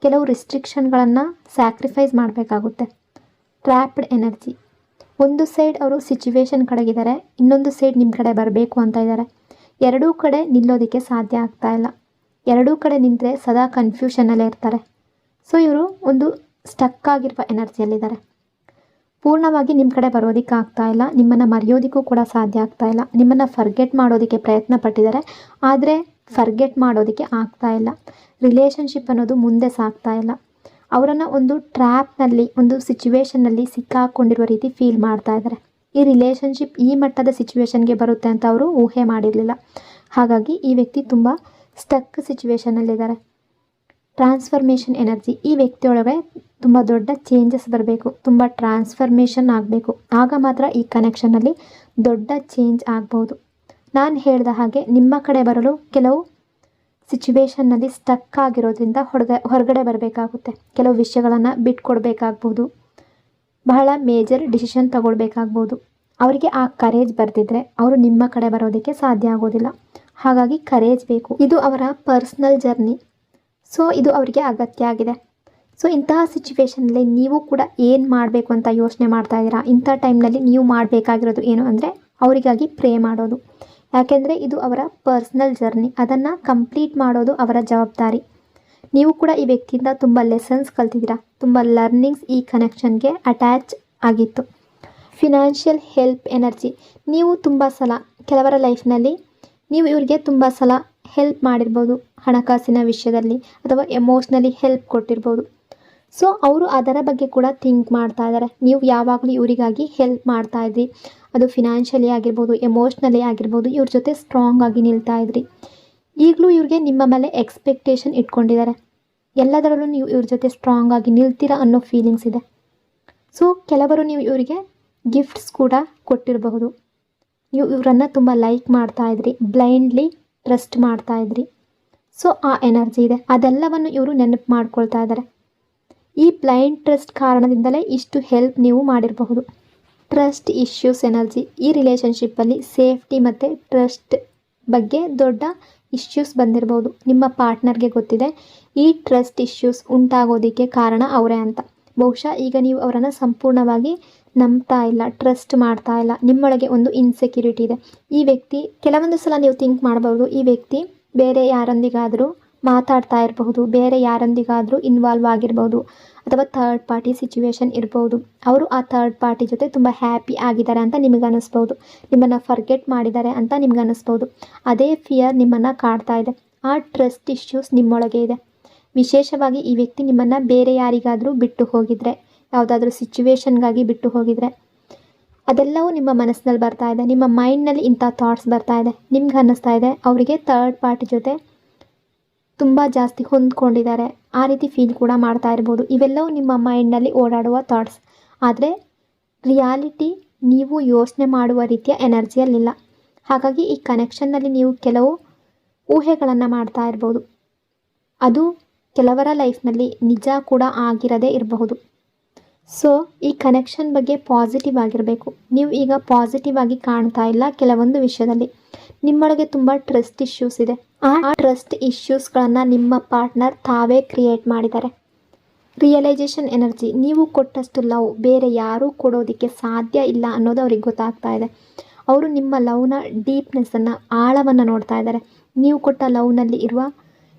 ಕೆಲವು ರಿಸ್ಟ್ರಿಕ್ಷನ್ಗಳನ್ನು ಸ್ಯಾಕ್ರಿಫೈಸ್ ಮಾಡಬೇಕಾಗುತ್ತೆ. ಟ್ರ್ಯಾಪ್ಡ್ ಎನರ್ಜಿ, ಒಂದು ಸೈಡ್ ಅವರು ಸಿಚುವೇಶನ್ ಕಡೆಗಿದ್ದಾರೆ, ಇನ್ನೊಂದು ಸೈಡ್ ನಿಮ್ಮ ಕಡೆ ಬರಬೇಕು ಅಂತ ಇದ್ದಾರೆ. ಎರಡೂ ಕಡೆ ನಿಲ್ಲೋದಕ್ಕೆ ಸಾಧ್ಯ ಆಗ್ತಾ ಇಲ್ಲ. ಎರಡೂ ಕಡೆ ನಿಂತರೆ ಸದಾ ಕನ್ಫ್ಯೂಷನಲ್ಲೇ ಇರ್ತಾರೆ. ಸೊ ಇವರು ಒಂದು ಸ್ಟಕ್ ಆಗಿರುವ ಎನರ್ಜಿಯಲ್ಲಿದ್ದಾರೆ. ಪೂರ್ಣವಾಗಿ ನಿಮ್ಮ ಕಡೆ ಬರೋದಕ್ಕೆ ಆಗ್ತಾ ಇಲ್ಲ. ನಿಮ್ಮನ್ನು ಮರೆಯೋದಕ್ಕೂ ಕೂಡ ಸಾಧ್ಯ ಆಗ್ತಾ ಇಲ್ಲ. ನಿಮ್ಮನ್ನು ಫರ್ಗೆಟ್ ಮಾಡೋದಕ್ಕೆ ಪ್ರಯತ್ನ ಪಟ್ಟಿದ್ದಾರೆ, ಆದರೆ ಫರ್ಗೆಟ್ ಮಾಡೋದಕ್ಕೆ ಆಗ್ತಾ ಇಲ್ಲ. ರಿಲೇಷನ್ಶಿಪ್ ಅನ್ನೋದು ಮುಂದೆ ಸಾಗ್ತಾ ಇಲ್ಲ. ಅವರನ್ನು ಒಂದು ಟ್ರ್ಯಾಪ್ನಲ್ಲಿ, ಒಂದು ಸಿಚುವೇಷನ್ನಲ್ಲಿ ಸಿಕ್ಕಾಕೊಂಡಿರುವ ರೀತಿ ಫೀಲ್ ಮಾಡ್ತಾ ಇದ್ದಾರೆ. ಈ ರಿಲೇಷನ್ಶಿಪ್ ಈ ಮಟ್ಟದ ಸಿಚುವೇಶನ್ಗೆ ಬರುತ್ತೆ ಅಂತ ಅವರು ಊಹೆ ಮಾಡಿರಲಿಲ್ಲ. ಹಾಗಾಗಿ ಈ ವ್ಯಕ್ತಿ ತುಂಬ ಸ್ಟಕ್ ಸಿಚುವೇಷನಲ್ಲಿದ್ದಾರೆ. Transformation energy. ಈ ವ್ಯಕ್ತಿಯೊಳಗೆ ತುಂಬ ದೊಡ್ಡ ಚೇಂಜಸ್ ಬರಬೇಕು, ತುಂಬ ಟ್ರಾನ್ಸ್ಫರ್ಮೇಷನ್ ಆಗಬೇಕು. ಆಗ ಮಾತ್ರ ಈ ಕನೆಕ್ಷನಲ್ಲಿ ದೊಡ್ಡ ಚೇಂಜ್ ಆಗ್ಬೋದು. ನಾನು ಹೇಳಿದ ಹಾಗೆ ನಿಮ್ಮ ಕಡೆ ಬರಲು ಕೆಲವು ಸಿಚುವೇಷನ್ನಲ್ಲಿ ಸ್ಟಕ್ ಆಗಿರೋದ್ರಿಂದ ಹೊರಗಡೆ ಬರಬೇಕಾಗುತ್ತೆ. ಕೆಲವು ವಿಷಯಗಳನ್ನು ಬಿಟ್ಕೊಡ್ಬೇಕಾಗ್ಬೋದು, ಬಹಳ ಮೇಜರ್ ಡಿಸಿಷನ್ ತಗೊಳ್ಬೇಕಾಗ್ಬೋದು. ಅವರಿಗೆ ಆ ಕರೇಜ್ ಬರ್ತಿದ್ರೆ ಅವರು ನಿಮ್ಮ ಕಡೆ ಬರೋದಕ್ಕೆ ಸಾಧ್ಯ ಆಗೋದಿಲ್ಲ. ಹಾಗಾಗಿ ಕರೇಜ್ ಬೇಕು. ಇದು ಅವರ ಪರ್ಸ್ನಲ್ ಜರ್ನಿ. ಸೊ ಇದು ಅವರಿಗೆ ಅಗತ್ಯ ಆಗಿದೆ. ಸೊ ಇಂತಹ ಸಿಚುವೇಷನಲ್ಲಿ ನೀವು ಕೂಡ ಏನು ಮಾಡಬೇಕು ಅಂತ ಯೋಚನೆ ಮಾಡ್ತಾ ಇದ್ದೀರಾ. ಇಂಥ ಟೈಮ್ನಲ್ಲಿ ನೀವು ಮಾಡಬೇಕಾಗಿರೋದು ಏನು ಅಂದರೆ ಅವರಿಗಾಗಿ ಪ್ರೇ ಮಾಡೋದು. ಯಾಕೆಂದರೆ ಇದು ಅವರ ಪರ್ಸ್ನಲ್ ಜರ್ನಿ, ಅದನ್ನು ಕಂಪ್ಲೀಟ್ ಮಾಡೋದು ಅವರ ಜವಾಬ್ದಾರಿ. ನೀವು ಕೂಡ ಈ ವ್ಯಕ್ತಿಯಿಂದ ತುಂಬ ಲೆಸನ್ಸ್ ಕಲ್ತಿದ್ದೀರಾ, ತುಂಬ ಲರ್ನಿಂಗ್ಸ್ ಈ ಕನೆಕ್ಷನ್ಗೆ ಅಟ್ಯಾಚ್ ಆಗಿತ್ತು. Financial help energy. ನೀವು ತುಂಬ ಸಲ ಕೆಲವರ ಲೈಫ್ನಲ್ಲಿ ನೀವು ಇವರಿಗೆ ತುಂಬ ಸಲ ಹೆಲ್ಪ್ ಮಾಡಿರ್ಬೋದು, ಹಣಕಾಸಿನ ವಿಷಯದಲ್ಲಿ ಅಥವಾ ಎಮೋಷ್ನಲಿ ಹೆಲ್ಪ್ ಕೊಟ್ಟಿರ್ಬೋದು. ಸೊ ಅವರು ಅದರ ಬಗ್ಗೆ ಕೂಡ ಥಿಂಕ್ ಮಾಡ್ತಾ ಇದ್ದಾರೆ. ನೀವು ಯಾವಾಗಲೂ ಇವರಿಗಾಗಿ ಹೆಲ್ಪ್ ಮಾಡ್ತಾ ಇದ್ರಿ, ಅದು ಫಿನಾನ್ಷಿಯಲಿ ಆಗಿರ್ಬೋದು, ಎಮೋಷ್ನಲಿ ಆಗಿರ್ಬೋದು, ಇವ್ರ ಜೊತೆ ಸ್ಟ್ರಾಂಗ್ ಆಗಿ ನಿಲ್ತಾ ಇದ್ರಿ. ಈಗಲೂ ಇವ್ರಿಗೆ ನಿಮ್ಮ ಮೇಲೆ ಎಕ್ಸ್ಪೆಕ್ಟೇಷನ್ ಇಟ್ಕೊಂಡಿದ್ದಾರೆ. ಎಲ್ಲದರಲ್ಲೂ ನೀವು ಇವ್ರ ಜೊತೆ ಸ್ಟ್ರಾಂಗ್ ಆಗಿ ನಿಲ್ತೀರಾ ಅನ್ನೋ ಫೀಲಿಂಗ್ಸ್ ಇದೆ. ಸೊ ಕೆಲವರು ನೀವು ಇವರಿಗೆ ಗಿಫ್ಟ್ಸ್ ಕೂಡ ಕೊಟ್ಟಿರಬಹುದು. ನೀವು ಇವರನ್ನು ತುಂಬ ಲೈಕ್ ಮಾಡ್ತಾ ಇದ್ರಿ, ಬ್ಲೈಂಡ್ಲಿ ಟ್ರಸ್ಟ್ ಮಾಡ್ತಾ ಇದ್ರಿ. ಸೊ ಆ ಎನರ್ಜಿ ಇದೆ, ಅದೆಲ್ಲವನ್ನು ಇವರು ನೆನಪು ಮಾಡ್ಕೊಳ್ತಾ ಇದ್ದಾರೆ. ಈ ಬ್ಲೈಂಡ್ ಟ್ರಸ್ಟ್ ಕಾರಣದಿಂದಲೇ ಇಷ್ಟು ಹೆಲ್ಪ್ ನೀವು ಮಾಡಿರಬಹುದು. Trust issues energy. ಈ ರಿಲೇಷನ್ಶಿಪ್ಪಲ್ಲಿ ಸೇಫ್ಟಿ ಮತ್ತು ಟ್ರಸ್ಟ್ ಬಗ್ಗೆ ದೊಡ್ಡ ಇಶ್ಯೂಸ್ ಬಂದಿರಬಹುದು. ನಿಮ್ಮ ಪಾರ್ಟ್ನರ್ಗೆ ಗೊತ್ತಿದೆ ಈ ಟ್ರಸ್ಟ್ ಇಶ್ಯೂಸ್ ಉಂಟಾಗೋದಕ್ಕೆ ಕಾರಣ ಅವರೇ ಅಂತ. ಬಹುಶಃ ಈಗ ನೀವು ಅವರನ್ನು ಸಂಪೂರ್ಣವಾಗಿ ನಂಬ್ತಾ ಇಲ್ಲ, ಟ್ರಸ್ಟ್ ಮಾಡ್ತಾ ಇಲ್ಲ. ನಿಮ್ಮೊಳಗೆ ಒಂದು ಇನ್ಸೆಕ್ಯೂರಿಟಿ ಇದೆ. ಈ ವ್ಯಕ್ತಿ ಕೆಲವೊಂದು ಸಲ ನೀವು ಥಿಂಕ್ ಮಾಡಬಹುದು, ಈ ವ್ಯಕ್ತಿ ಬೇರೆ ಯಾರೊಂದಿಗಾದರೂ ಮಾತಾಡ್ತಾ ಇರಬಹುದು, ಬೇರೆ ಯಾರೊಂದಿಗಾದರೂ ಇನ್ವಾಲ್ವ್ ಆಗಿರ್ಬೋದು, ಅಥವಾ ಥರ್ಡ್ ಪಾರ್ಟಿ ಸಿಚುವೇಶನ್ ಇರ್ಬೋದು. ಅವರು ಆ ಥರ್ಡ್ ಪಾರ್ಟಿ ಜೊತೆ ತುಂಬ ಹ್ಯಾಪಿ ಆಗಿದ್ದಾರೆ ಅಂತ ನಿಮಗೆ ಅನ್ನಿಸ್ಬೋದು, ನಿಮ್ಮನ್ನು ಫರ್ಗೆಟ್ ಮಾಡಿದ್ದಾರೆ ಅಂತ ನಿಮ್ಗೆ ಅನ್ನಿಸ್ಬೋದು. ಅದೇ ಫಿಯರ್ ನಿಮ್ಮನ್ನು ಕಾಡ್ತಾ ಇದೆ. ಆ ಟ್ರಸ್ಟ್ ಇಶ್ಯೂಸ್ ನಿಮ್ಮೊಳಗೆ ಇದೆ. ವಿಶೇಷವಾಗಿ ಈ ವ್ಯಕ್ತಿ ನಿಮ್ಮನ್ನು ಬೇರೆ ಯಾರಿಗಾದರೂ ಬಿಟ್ಟು ಹೋಗಿದರೆ, ಯಾವುದಾದ್ರೂ ಸಿಚುವೇಶನ್ಗಾಗಿ ಬಿಟ್ಟು ಹೋಗಿದರೆ, ಅದೆಲ್ಲವೂ ನಿಮ್ಮ ಮನಸ್ಸಿನಲ್ಲಿ ಬರ್ತಾ ಇದೆ, ನಿಮ್ಮ ಮೈಂಡ್ನಲ್ಲಿ ಇಂಥ ಥಾಟ್ಸ್ ಬರ್ತಾ ಇದೆ. ನಿಮ್ಗೆ ಅನ್ನಿಸ್ತಾ ಇದೆ ಅವರಿಗೆ ಥರ್ಡ್ ಪಾರ್ಟಿ ಜೊತೆ ತುಂಬ ಜಾಸ್ತಿ ಹೊಂದ್ಕೊಂಡಿದ್ದಾರೆ, ಆ ರೀತಿ ಫೀಲ್ ಕೂಡ ಮಾಡ್ತಾ ಇರ್ಬೋದು. ಇವೆಲ್ಲವೂ ನಿಮ್ಮ ಮೈಂಡ್ನಲ್ಲಿ ಓಡಾಡುವ ಥಾಟ್ಸ್. ಆದರೆ ರಿಯಾಲಿಟಿ ನೀವು ಯೋಚನೆ ಮಾಡುವ ರೀತಿಯ ಎನರ್ಜಿಯಲ್ಲಿಲ್ಲ. ಹಾಗಾಗಿ ಈ ಕನೆಕ್ಷನ್ನಲ್ಲಿ ನೀವು ಕೆಲವು ಊಹೆಗಳನ್ನು ಮಾಡ್ತಾ ಇರ್ಬೋದು. ಅದು ಕೆಲವರ ಲೈಫ್ನಲ್ಲಿ ನಿಜ ಕೂಡ ಆಗಿರದೇ ಇರಬಹುದು. ಸೊ ಈ ಕನೆಕ್ಷನ್ ಬಗ್ಗೆ ಪಾಸಿಟಿವ್ ಆಗಿರಬೇಕು. ನೀವು ಈಗ ಪಾಸಿಟಿವ್ ಆಗಿ ಕಾಣ್ತಾ ಇಲ್ಲ. ಕೆಲವೊಂದು ವಿಷಯದಲ್ಲಿ ನಿಮ್ಮೊಳಗೆ ತುಂಬ ಟ್ರಸ್ಟ್ ಇಶ್ಯೂಸ್ ಇದೆ. ಆ ಟ್ರಸ್ಟ್ ಇಶ್ಯೂಸ್ಗಳನ್ನು ನಿಮ್ಮ ಪಾರ್ಟ್ನರ್ ತಾವೇ ಕ್ರಿಯೇಟ್ ಮಾಡಿದ್ದಾರೆ. Realisation energy. ನೀವು ಕೊಟ್ಟಷ್ಟು ಲವ್ ಬೇರೆ ಯಾರೂ ಕೊಡೋದಕ್ಕೆ ಸಾಧ್ಯ ಇಲ್ಲ ಅನ್ನೋದು ಅವ್ರಿಗೆ ಗೊತ್ತಾಗ್ತಾ ಇದೆ. ಅವರು ನಿಮ್ಮ ಲವ್ನ ಡೀಪ್ನೆಸ್ಸನ್ನು, ಆಳವನ್ನು ನೋಡ್ತಾ ಇದ್ದಾರೆ. ನೀವು ಕೊಟ್ಟ ಲವ್ನಲ್ಲಿ ಇರುವ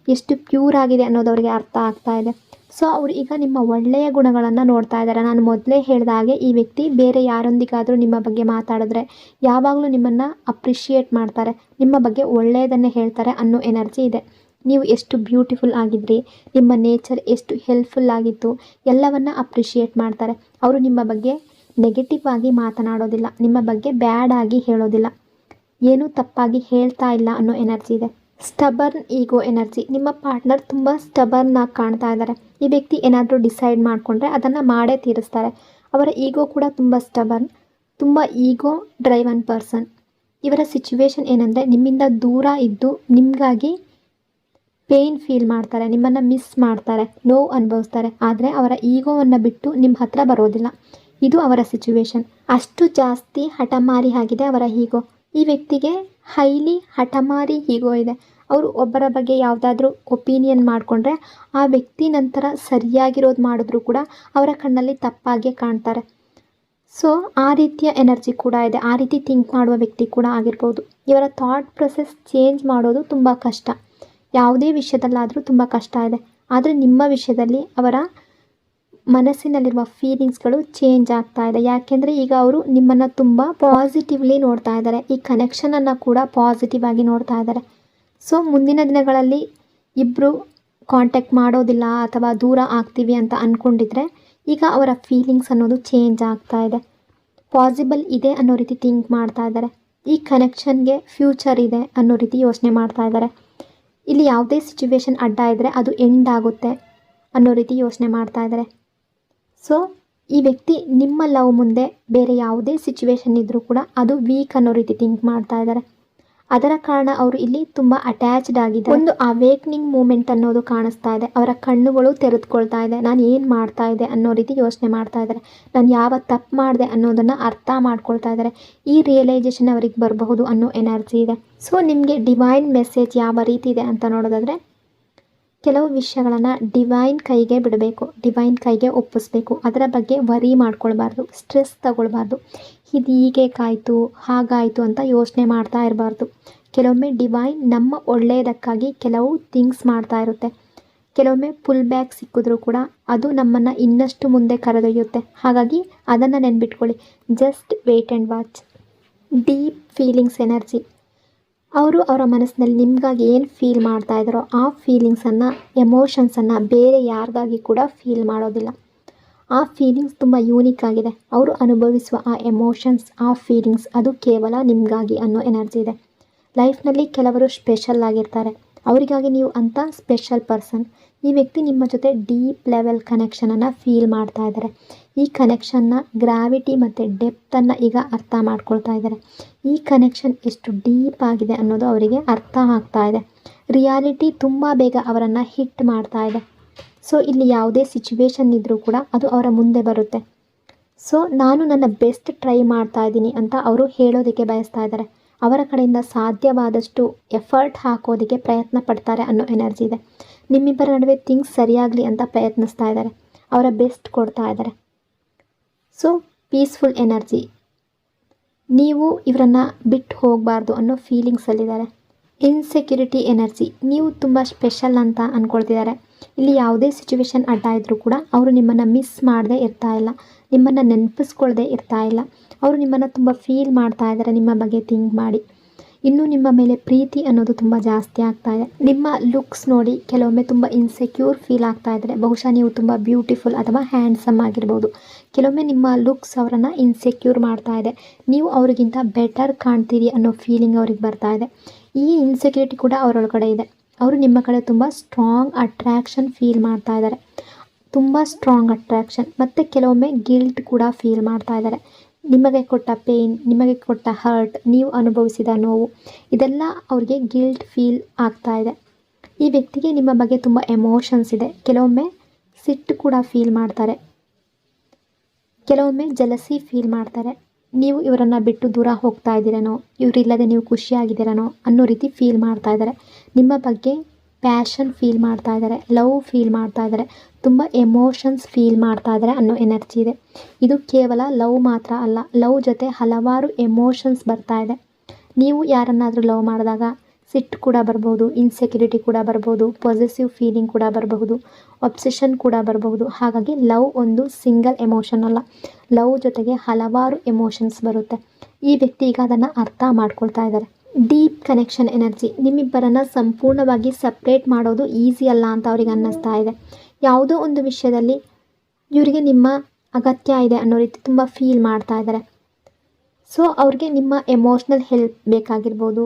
ಎಷ್ಟು ಪ್ಯೂರ್ ಆಗಿದೆ ಅನ್ನೋದು ಅವರಿಗೆ ಅರ್ಥ ಆಗ್ತಾ ಇದೆ. ಸೊ ಅವರು ಈಗ ನಿಮ್ಮ ಒಳ್ಳೆಯ ಗುಣಗಳನ್ನು ನೋಡ್ತಾ ಇದ್ದಾರೆ. ನಾನು ಮೊದಲೇ ಹೇಳಿದ ಹಾಗೆ ಈ ವ್ಯಕ್ತಿ ಬೇರೆ ಯಾರೊಂದಿಗಾದರೂ ನಿಮ್ಮ ಬಗ್ಗೆ ಮಾತಾಡಿದ್ರೆ ಯಾವಾಗಲೂ ನಿಮ್ಮನ್ನು ಅಪ್ರಿಷಿಯೇಟ್ ಮಾಡ್ತಾರೆ, ನಿಮ್ಮ ಬಗ್ಗೆ ಒಳ್ಳೆಯದನ್ನೇ ಹೇಳ್ತಾರೆ ಅನ್ನೋ ಎನರ್ಜಿ ಇದೆ. ನೀವು ಎಷ್ಟು ಬ್ಯೂಟಿಫುಲ್ ಆಗಿದ್ರಿ, ನಿಮ್ಮ ನೇಚರ್ ಎಷ್ಟು ಹೆಲ್ಪ್ಫುಲ್ ಆಗಿತ್ತು, ಎಲ್ಲವನ್ನ ಅಪ್ರಿಷಿಯೇಟ್ ಮಾಡ್ತಾರೆ. ಅವರು ನಿಮ್ಮ ಬಗ್ಗೆ ನೆಗೆಟಿವ್ ಆಗಿ ಮಾತನಾಡೋದಿಲ್ಲ, ನಿಮ್ಮ ಬಗ್ಗೆ ಬ್ಯಾಡ್ ಆಗಿ ಹೇಳೋದಿಲ್ಲ, ಏನೂ ತಪ್ಪಾಗಿ ಹೇಳ್ತಾ ಇಲ್ಲ ಅನ್ನೋ ಎನರ್ಜಿ ಇದೆ. ಸ್ಟಬರ್ನ್ ಈಗೋ ಎನರ್ಜಿ. ನಿಮ್ಮ ಪಾರ್ಟ್ನರ್ ತುಂಬ ಸ್ಟಬರ್ನ್ ಆಗಿ ಕಾಣ್ತಾ ಇದ್ದಾರೆ. ಈ ವ್ಯಕ್ತಿ ಏನಾದರೂ ಡಿಸೈಡ್ ಮಾಡಿಕೊಂಡ್ರೆ ಅದನ್ನು ಮಾಡೇ ತೀರಿಸ್ತಾರೆ. ಅವರ ಈಗೋ ಕೂಡ ತುಂಬ ಸ್ಟಬರ್ನ್, ತುಂಬ ಈಗೋ ಡ್ರೈವನ್ ಪರ್ಸನ್. ಇವರ ಸಿಚುವೇಶನ್ ಏನಂದರೆ ನಿಮ್ಮಿಂದ ದೂರ ಇದ್ದು ನಿಮಗಾಗಿ ಪೇಯ್ನ್ ಫೀಲ್ ಮಾಡ್ತಾರೆ, ನಿಮ್ಮನ್ನು ಮಿಸ್ ಮಾಡ್ತಾರೆ, ನೋವು ಅನುಭವಿಸ್ತಾರೆ. ಆದರೆ ಅವರ ಈಗೋವನ್ನು ಬಿಟ್ಟು ನಿಮ್ಮ ಹತ್ರ ಬರೋದಿಲ್ಲ. ಇದು ಅವರ ಸಿಚುವೇಶನ್. ಅಷ್ಟು ಜಾಸ್ತಿ ಹಠಮಾರಿ ಆಗಿದೆ ಅವರ ಈಗೋ. ಈ ವ್ಯಕ್ತಿಗೆ ಹೈಲಿ ಹಠಮಾರಿ ಈಗೋ ಇದೆ. ಅವರು ಒಬ್ಬರ ಬಗ್ಗೆ ಯಾವುದಾದ್ರೂ ಒಪಿನಿಯನ್ ಮಾಡಿಕೊಂಡ್ರೆ ಆ ವ್ಯಕ್ತಿ ನಂತರ ಸರಿಯಾಗಿರೋದು ಮಾಡಿದ್ರೂ ಕೂಡ ಅವರ ಕಣ್ಣಲ್ಲಿ ತಪ್ಪಾಗೆ ಕಾಣ್ತಾರೆ. ಸೊ ಆ ರೀತಿಯ ಎನರ್ಜಿ ಕೂಡ ಇದೆ. ಆ ರೀತಿ ಥಿಂಕ್ ಮಾಡುವ ವ್ಯಕ್ತಿ ಕೂಡ ಆಗಿರ್ಬೋದು. ಇವರ ಥಾಟ್ ಪ್ರೊಸೆಸ್ ಚೇಂಜ್ ಮಾಡೋದು ತುಂಬ ಕಷ್ಟ. ಯಾವುದೇ ವಿಷಯದಲ್ಲಾದರೂ ತುಂಬ ಕಷ್ಟ ಇದೆ. ಆದರೆ ನಿಮ್ಮ ವಿಷಯದಲ್ಲಿ ಅವರ ಮನಸ್ಸಿನಲ್ಲಿರುವ ಫೀಲಿಂಗ್ಸ್ಗಳು ಚೇಂಜ್ ಆಗ್ತಾ ಇದೆ. ಯಾಕೆಂದರೆ ಈಗ ಅವರು ನಿಮ್ಮನ್ನು ತುಂಬ ಪಾಸಿಟಿವ್ಲಿ ನೋಡ್ತಾ ಇದ್ದಾರೆ. ಈ ಕನೆಕ್ಷನನ್ನು ಕೂಡ ಪಾಸಿಟಿವ್ ಆಗಿ ನೋಡ್ತಾ ಇದ್ದಾರೆ. ಸೊ ಮುಂದಿನ ದಿನಗಳಲ್ಲಿ ಇಬ್ಬರು ಕಾಂಟ್ಯಾಕ್ಟ್ ಮಾಡೋದಿಲ್ಲ ಅಥವಾ ದೂರ ಆಗ್ತೀವಿ ಅಂತ ಅಂದ್ಕೊಂಡಿದ್ರೆ ಈಗ ಅವರ ಫೀಲಿಂಗ್ಸ್ ಅನ್ನೋದು ಚೇಂಜ್ ಆಗ್ತಾ ಇದೆ. ಪಾಸಿಬಲ್ ಇದೆ ಅನ್ನೋ ರೀತಿ ಥಿಂಕ್ ಮಾಡ್ತಾ ಇದ್ದಾರೆ. ಈ ಕನೆಕ್ಷನ್ಗೆ ಫ್ಯೂಚರ್ ಇದೆ ಅನ್ನೋ ರೀತಿ ಯೋಚನೆ ಮಾಡ್ತಾ ಇದ್ದಾರೆ. ಇಲ್ಲಿ ಯಾವುದೇ ಸಿಚುವೇಶನ್ ಅಡ್ಡ ಇದ್ದರೆ ಅದು ಎಂಡ್ ಆಗುತ್ತೆ ಅನ್ನೋ ರೀತಿ ಯೋಚನೆ ಮಾಡ್ತಾ ಇದ್ದಾರೆ. ಸೊ ಈ ವ್ಯಕ್ತಿ ನಿಮ್ಮ ಲವ್ ಮುಂದೆ ಬೇರೆ ಯಾವುದೇ ಸಿಚುವೇಶನ್ ಇದ್ದರೂ ಕೂಡ ಅದು ವೀಕ್ ಅನ್ನೋ ರೀತಿ ಥಿಂಕ್ ಮಾಡ್ತಾ ಇದ್ದಾರೆ. ಅದರ ಕಾರಣ ಅವರು ಇಲ್ಲಿ ತುಂಬ ಅಟ್ಯಾಚ್ಡ್ ಆಗಿದ್ದಾರೆ. ಒಂದು ಅವೇಕ್ನಿಂಗ್ ಮೂಮೆಂಟ್ ಅನ್ನೋದು ಕಾಣಿಸ್ತಾ ಇದೆ. ಅವರ ಕಣ್ಣುಗಳು ತೆರೆದುಕೊಳ್ತಾ ಇದೆ. ನಾನು ಏನು ಮಾಡ್ತಾ ಇದ್ದೆ ಅನ್ನೋ ರೀತಿ ಯೋಚನೆ ಮಾಡ್ತಾ ಇದ್ದಾರೆ. ನಾನು ಯಾವ ತಪ್ಪು ಮಾಡಿದೆ ಅನ್ನೋದನ್ನು ಅರ್ಥ ಮಾಡ್ಕೊಳ್ತಾ ಇದ್ದಾರೆ. ಈ ರಿಯಲೈಸೇಷನ್ ಅವರಿಗೆ ಬರಬಹುದು ಅನ್ನೋ ಎನರ್ಜಿ ಇದೆ. ಸೊ ನಿಮಗೆ ಡಿವೈನ್ ಮೆಸೇಜ್ ಯಾವ ರೀತಿ ಇದೆ ಅಂತ ನೋಡೋದಾದರೆ, ಕೆಲವು ವಿಷಯಗಳನ್ನು ಡಿವೈನ್ ಕೈಗೆ ಬಿಡಬೇಕು, ಡಿವೈನ್ ಕೈಗೆ ಒಪ್ಪಿಸ್ಬೇಕು. ಅದರ ಬಗ್ಗೆ ವರಿ ಮಾಡ್ಕೊಳ್ಬಾರ್ದು, ಸ್ಟ್ರೆಸ್ ತಗೊಳ್ಬಾರ್ದು. ಇದು ಹೀಗೆ ಕಾಯ್ತು ಹಾಗಾಯಿತು ಅಂತ ಯೋಚನೆ ಮಾಡ್ತಾ ಇರಬಾರ್ದು. ಕೆಲವೊಮ್ಮೆ ಡಿವೈನ್ ನಮ್ಮ ಒಳ್ಳೆಯದಕ್ಕಾಗಿ ಕೆಲವು ಥಿಂಗ್ಸ್ ಮಾಡ್ತಾ ಇರುತ್ತೆ. ಕೆಲವೊಮ್ಮೆ ಫುಲ್ ಬ್ಯಾಕ್ ಸಿಕ್ಕಿದ್ರೂ ಕೂಡ ಅದು ನಮ್ಮನ್ನು ಇನ್ನಷ್ಟು ಮುಂದೆ ಕರೆದೊಯ್ಯುತ್ತೆ. ಹಾಗಾಗಿ ಅದನ್ನು ನೆನ್ಬಿಟ್ಕೊಳ್ಳಿ. Just wait and watch. Deep feelings energy. ಅವರು ಅವರ ಮನಸ್ಸಿನಲ್ಲಿ ನಿಮಗಾಗಿ ಏನು ಫೀಲ್ ಮಾಡ್ತಾ ಇದ್ದಾರೋ ಆ ಫೀಲಿಂಗ್ಸನ್ನು, ಎಮೋಷನ್ಸನ್ನು ಬೇರೆ ಯಾರಿಗಾಗಿ ಕೂಡ ಫೀಲ್ ಮಾಡೋದಿಲ್ಲ. ಆ ಫೀಲಿಂಗ್ಸ್ ತುಂಬ ಯೂನಿಕ್ ಆಗಿದೆ. ಅವರು ಅನುಭವಿಸುವ ಆ ಎಮೋಷನ್ಸ್, ಆ ಫೀಲಿಂಗ್ಸ್ ಅದು ಕೇವಲ ನಿಮಗಾಗಿ ಅನ್ನೋ ಎನರ್ಜಿ ಇದೆ. ಲೈಫ್ನಲ್ಲಿ ಕೆಲವರು ಸ್ಪೆಷಲ್ ಆಗಿರ್ತಾರೆ. ಅವರಿಗಾಗಿ ನೀವು ಅಂಥ ಸ್ಪೆಷಲ್ ಪರ್ಸನ್. ಈ ವ್ಯಕ್ತಿ ನಿಮ್ಮ ಜೊತೆ ಡೀಪ್ ಲೆವೆಲ್ ಕನೆಕ್ಷನನ್ನು ಫೀಲ್ ಮಾಡ್ತಾ ಇದ್ದಾರೆ. ಈ ಕನೆಕ್ಷನ್ನ ಗ್ರಾವಿಟಿ ಮತ್ತು ಡೆಪ್ತನ್ನು ಈಗ ಅರ್ಥ ಮಾಡ್ಕೊಳ್ತಾ ಇದ್ದಾರೆ. ಈ ಕನೆಕ್ಷನ್ ಎಷ್ಟು ಡೀಪ್ ಆಗಿದೆ ಅನ್ನೋದು ಅವರಿಗೆ ಅರ್ಥ ಆಗ್ತಾ ಇದೆ. ರಿಯಾಲಿಟಿ ತುಂಬ ಬೇಗ ಅವರನ್ನು ಹಿಟ್ ಮಾಡ್ತಾ ಇದೆ. ಸೊ ಇಲ್ಲಿ ಯಾವುದೇ ಸಿಚುವೇಶನ್ ಇದ್ದರೂ ಕೂಡ ಅದು ಅವರ ಮುಂದೆ ಬರುತ್ತೆ. ಸೊ ನಾನು ನನ್ನ ಬೆಸ್ಟ್ ಟ್ರೈ ಮಾಡ್ತಾ ಇದ್ದೀನಿ ಅಂತ ಅವರು ಹೇಳೋದಕ್ಕೆ ಬಯಸ್ತಾ ಇದ್ದಾರೆ. ಅವರ ಕಡೆಯಿಂದ ಸಾಧ್ಯವಾದಷ್ಟು ಎಫರ್ಟ್ ಹಾಕೋದಕ್ಕೆ ಪ್ರಯತ್ನ ಪಡ್ತಾರೆ ಅನ್ನೋ ಎನರ್ಜಿ ಇದೆ. ನಿಮ್ಮಿಬ್ಬರ ನಡುವೆ ಥಿಂಗ್ಸ್ ಸರಿಯಾಗಲಿ ಅಂತ ಪ್ರಯತ್ನಿಸ್ತಾ ಇದ್ದಾರೆ. ಅವರ ಬೆಸ್ಟ್ ಕೊಡ್ತಾ ಇದ್ದಾರೆ. So peaceful energy. ನೀವು ಇವರನ್ನು ಬಿಟ್ಟು ಹೋಗಬಾರ್ದು ಅನ್ನೋ ಫೀಲಿಂಗ್ಸಲ್ಲಿದ್ದಾರೆ. Insecurity energy. ನೀವು ತುಂಬ ಸ್ಪೆಷಲ್ ಅಂತ ಅಂದ್ಕೊಳ್ತಿದ್ದಾರೆ. ಇಲ್ಲಿ ಯಾವುದೇ ಸಿಚುವೇಶನ್ ಅಡ್ಡ ಇದ್ದರೂ ಕೂಡ ಅವರು ನಿಮ್ಮನ್ನು ಮಿಸ್ ಮಾಡದೆ ಇರ್ತಾ ಇಲ್ಲ, ನಿಮ್ಮನ್ನು ನೆನಪಿಸ್ಕೊಳ್ದೆ ಇರ್ತಾ ಇಲ್ಲ. ಅವರು ನಿಮ್ಮನ್ನು ತುಂಬ ಫೀಲ್ ಮಾಡ್ತಾ ಇದ್ದಾರೆ ನಿಮ್ಮ ಬಗ್ಗೆ ಥಿಂಕ್ ಮಾಡಿ. ಇನ್ನೂ ನಿಮ್ಮ ಮೇಲೆ ಪ್ರೀತಿ ಅನ್ನೋದು ತುಂಬ ಜಾಸ್ತಿ ಆಗ್ತಾ ಇದೆ. ನಿಮ್ಮ ಲುಕ್ಸ್ ನೋಡಿ ಕೆಲವೊಮ್ಮೆ ತುಂಬ ಇನ್ಸೆಕ್ಯೂರ್ ಫೀಲ್ ಆಗ್ತಾ ಇದ್ದಾರೆ. ಬಹುಶಃ ನೀವು ತುಂಬ ಬ್ಯೂಟಿಫುಲ್ ಅಥವಾ ಹ್ಯಾಂಡ್ಸಮ್ ಆಗಿರ್ಬೋದು. ಕೆಲವೊಮ್ಮೆ ನಿಮ್ಮ ಲುಕ್ಸ್ ಅವರನ್ನು ಇನ್ಸೆಕ್ಯೂರ್ ಮಾಡ್ತಾ ಇದೆ. ನೀವು ಅವರಿಗಿಂತ ಬೆಟರ್ ಕಾಣ್ತೀರಿ ಅನ್ನೋ ಫೀಲಿಂಗ್ ಅವ್ರಿಗೆ ಬರ್ತಾ ಇದೆ. ಈ ಇನ್ಸೆಕ್ಯೂರಿಟಿ ಕೂಡ ಅವರೊಳಗಡೆ ಇದೆ. ಅವರು ನಿಮ್ಮ ಕಡೆ ತುಂಬ ಸ್ಟ್ರಾಂಗ್ ಅಟ್ರ್ಯಾಕ್ಷನ್ ಫೀಲ್ ಮಾಡ್ತಾ ಇದ್ದಾರೆ. ತುಂಬ ಸ್ಟ್ರಾಂಗ್ ಅಟ್ರ್ಯಾಕ್ಷನ್. ಮತ್ತು ಕೆಲವೊಮ್ಮೆ ಗಿಲ್ಟ್ ಕೂಡ ಫೀಲ್ ಮಾಡ್ತಾ ಇದ್ದಾರೆ. ನಿಮಗೆ ಕೊಟ್ಟ ಪೇಯ್ನ್, ನಿಮಗೆ ಕೊಟ್ಟ ಹರ್ಟ್, ನೀವು ಅನುಭವಿಸಿದ ನೋವು, ಇದೆಲ್ಲ ಅವ್ರಿಗೆ ಗಿಲ್ಟ್ ಫೀಲ್ ಆಗ್ತಾ ಇದೆ. ಈ ವ್ಯಕ್ತಿಗೆ ನಿಮ್ಮ ಬಗ್ಗೆ ತುಂಬ ಎಮೋಷನ್ಸ್ ಇದೆ. ಕೆಲವೊಮ್ಮೆ ಸಿಟ್ಟು ಕೂಡ ಫೀಲ್ ಮಾಡ್ತಾರೆ. ಕೆಲವೊಮ್ಮೆ ಜಲಸಿ ಫೀಲ್ ಮಾಡ್ತಾರೆ. ನೀವು ಇವರನ್ನು ಬಿಟ್ಟು ದೂರ ಹೋಗ್ತಾ ಇದ್ದೀರೇನೋ, ಇವರಿಲ್ಲದೆ ನೀವು ಖುಷಿಯಾಗಿದ್ದೀರೇನೋ ಅನ್ನೋ ರೀತಿ ಫೀಲ್ ಮಾಡ್ತಾ ಇದ್ದಾರೆ. ನಿಮ್ಮ ಬಗ್ಗೆ ಪ್ಯಾಷನ್ ಫೀಲ್ ಮಾಡ್ತಾ ಇದ್ದಾರೆ, ಲವ್ ಫೀಲ್ ಮಾಡ್ತಾ ಇದ್ದಾರೆ, ತುಂಬ ಎಮೋಷನ್ಸ್ ಫೀಲ್ ಮಾಡ್ತಾ ಇದ್ದಾರೆ ಅನ್ನೋ ಎನರ್ಜಿ ಇದೆ. ಇದು ಕೇವಲ ಲವ್ ಮಾತ್ರ ಅಲ್ಲ, ಲವ್ ಜೊತೆ ಹಲವಾರು ಎಮೋಷನ್ಸ್ ಬರ್ತಾ ಇದೆ. ನೀವು ಯಾರನ್ನಾದರೂ ಲವ್ ಮಾಡಿದಾಗ ಸಿಟ್ಟು ಕೂಡ ಬರ್ಬೋದು, ಇನ್ಸೆಕ್ಯೂರಿಟಿ ಕೂಡ ಬರ್ಬೋದು, ಪಾಸಿಟಿವ್ ಫೀಲಿಂಗ್ ಕೂಡ ಬರಬಹುದು, ಒಬ್ಸೆಷನ್ ಕೂಡ ಬರಬಹುದು. ಹಾಗಾಗಿ ಲವ್ ಒಂದು ಸಿಂಗಲ್ ಎಮೋಷನ್ ಅಲ್ಲ, ಲವ್ ಜೊತೆಗೆ ಹಲವಾರು ಎಮೋಷನ್ಸ್ ಬರುತ್ತೆ. ಈ ವ್ಯಕ್ತಿ ಈಗ ಅದನ್ನು ಅರ್ಥ ಮಾಡ್ಕೊಳ್ತಾ ಇದ್ದಾರೆ. Deep connection energy. ನಿಮ್ಮಿಬ್ಬರನ್ನು ಸಂಪೂರ್ಣವಾಗಿ ಸಪ್ರೇಟ್ ಮಾಡೋದು ಈಸಿ ಅಲ್ಲ ಅಂತ ಅವ್ರಿಗೆ ಅನ್ನಿಸ್ತಾ ಇದೆ. ಯಾವುದೋ ಒಂದು ವಿಷಯದಲ್ಲಿ ಇವರಿಗೆ ನಿಮ್ಮ ಅಗತ್ಯ ಇದೆ ಅನ್ನೋ ರೀತಿ ತುಂಬ ಫೀಲ್ ಮಾಡ್ತಾ ಇದ್ದಾರೆ. ಸೊ ಅವ್ರಿಗೆ ನಿಮ್ಮ ಎಮೋಷ್ನಲ್ ಹೆಲ್ಪ್ ಬೇಕಾಗಿರ್ಬೋದು.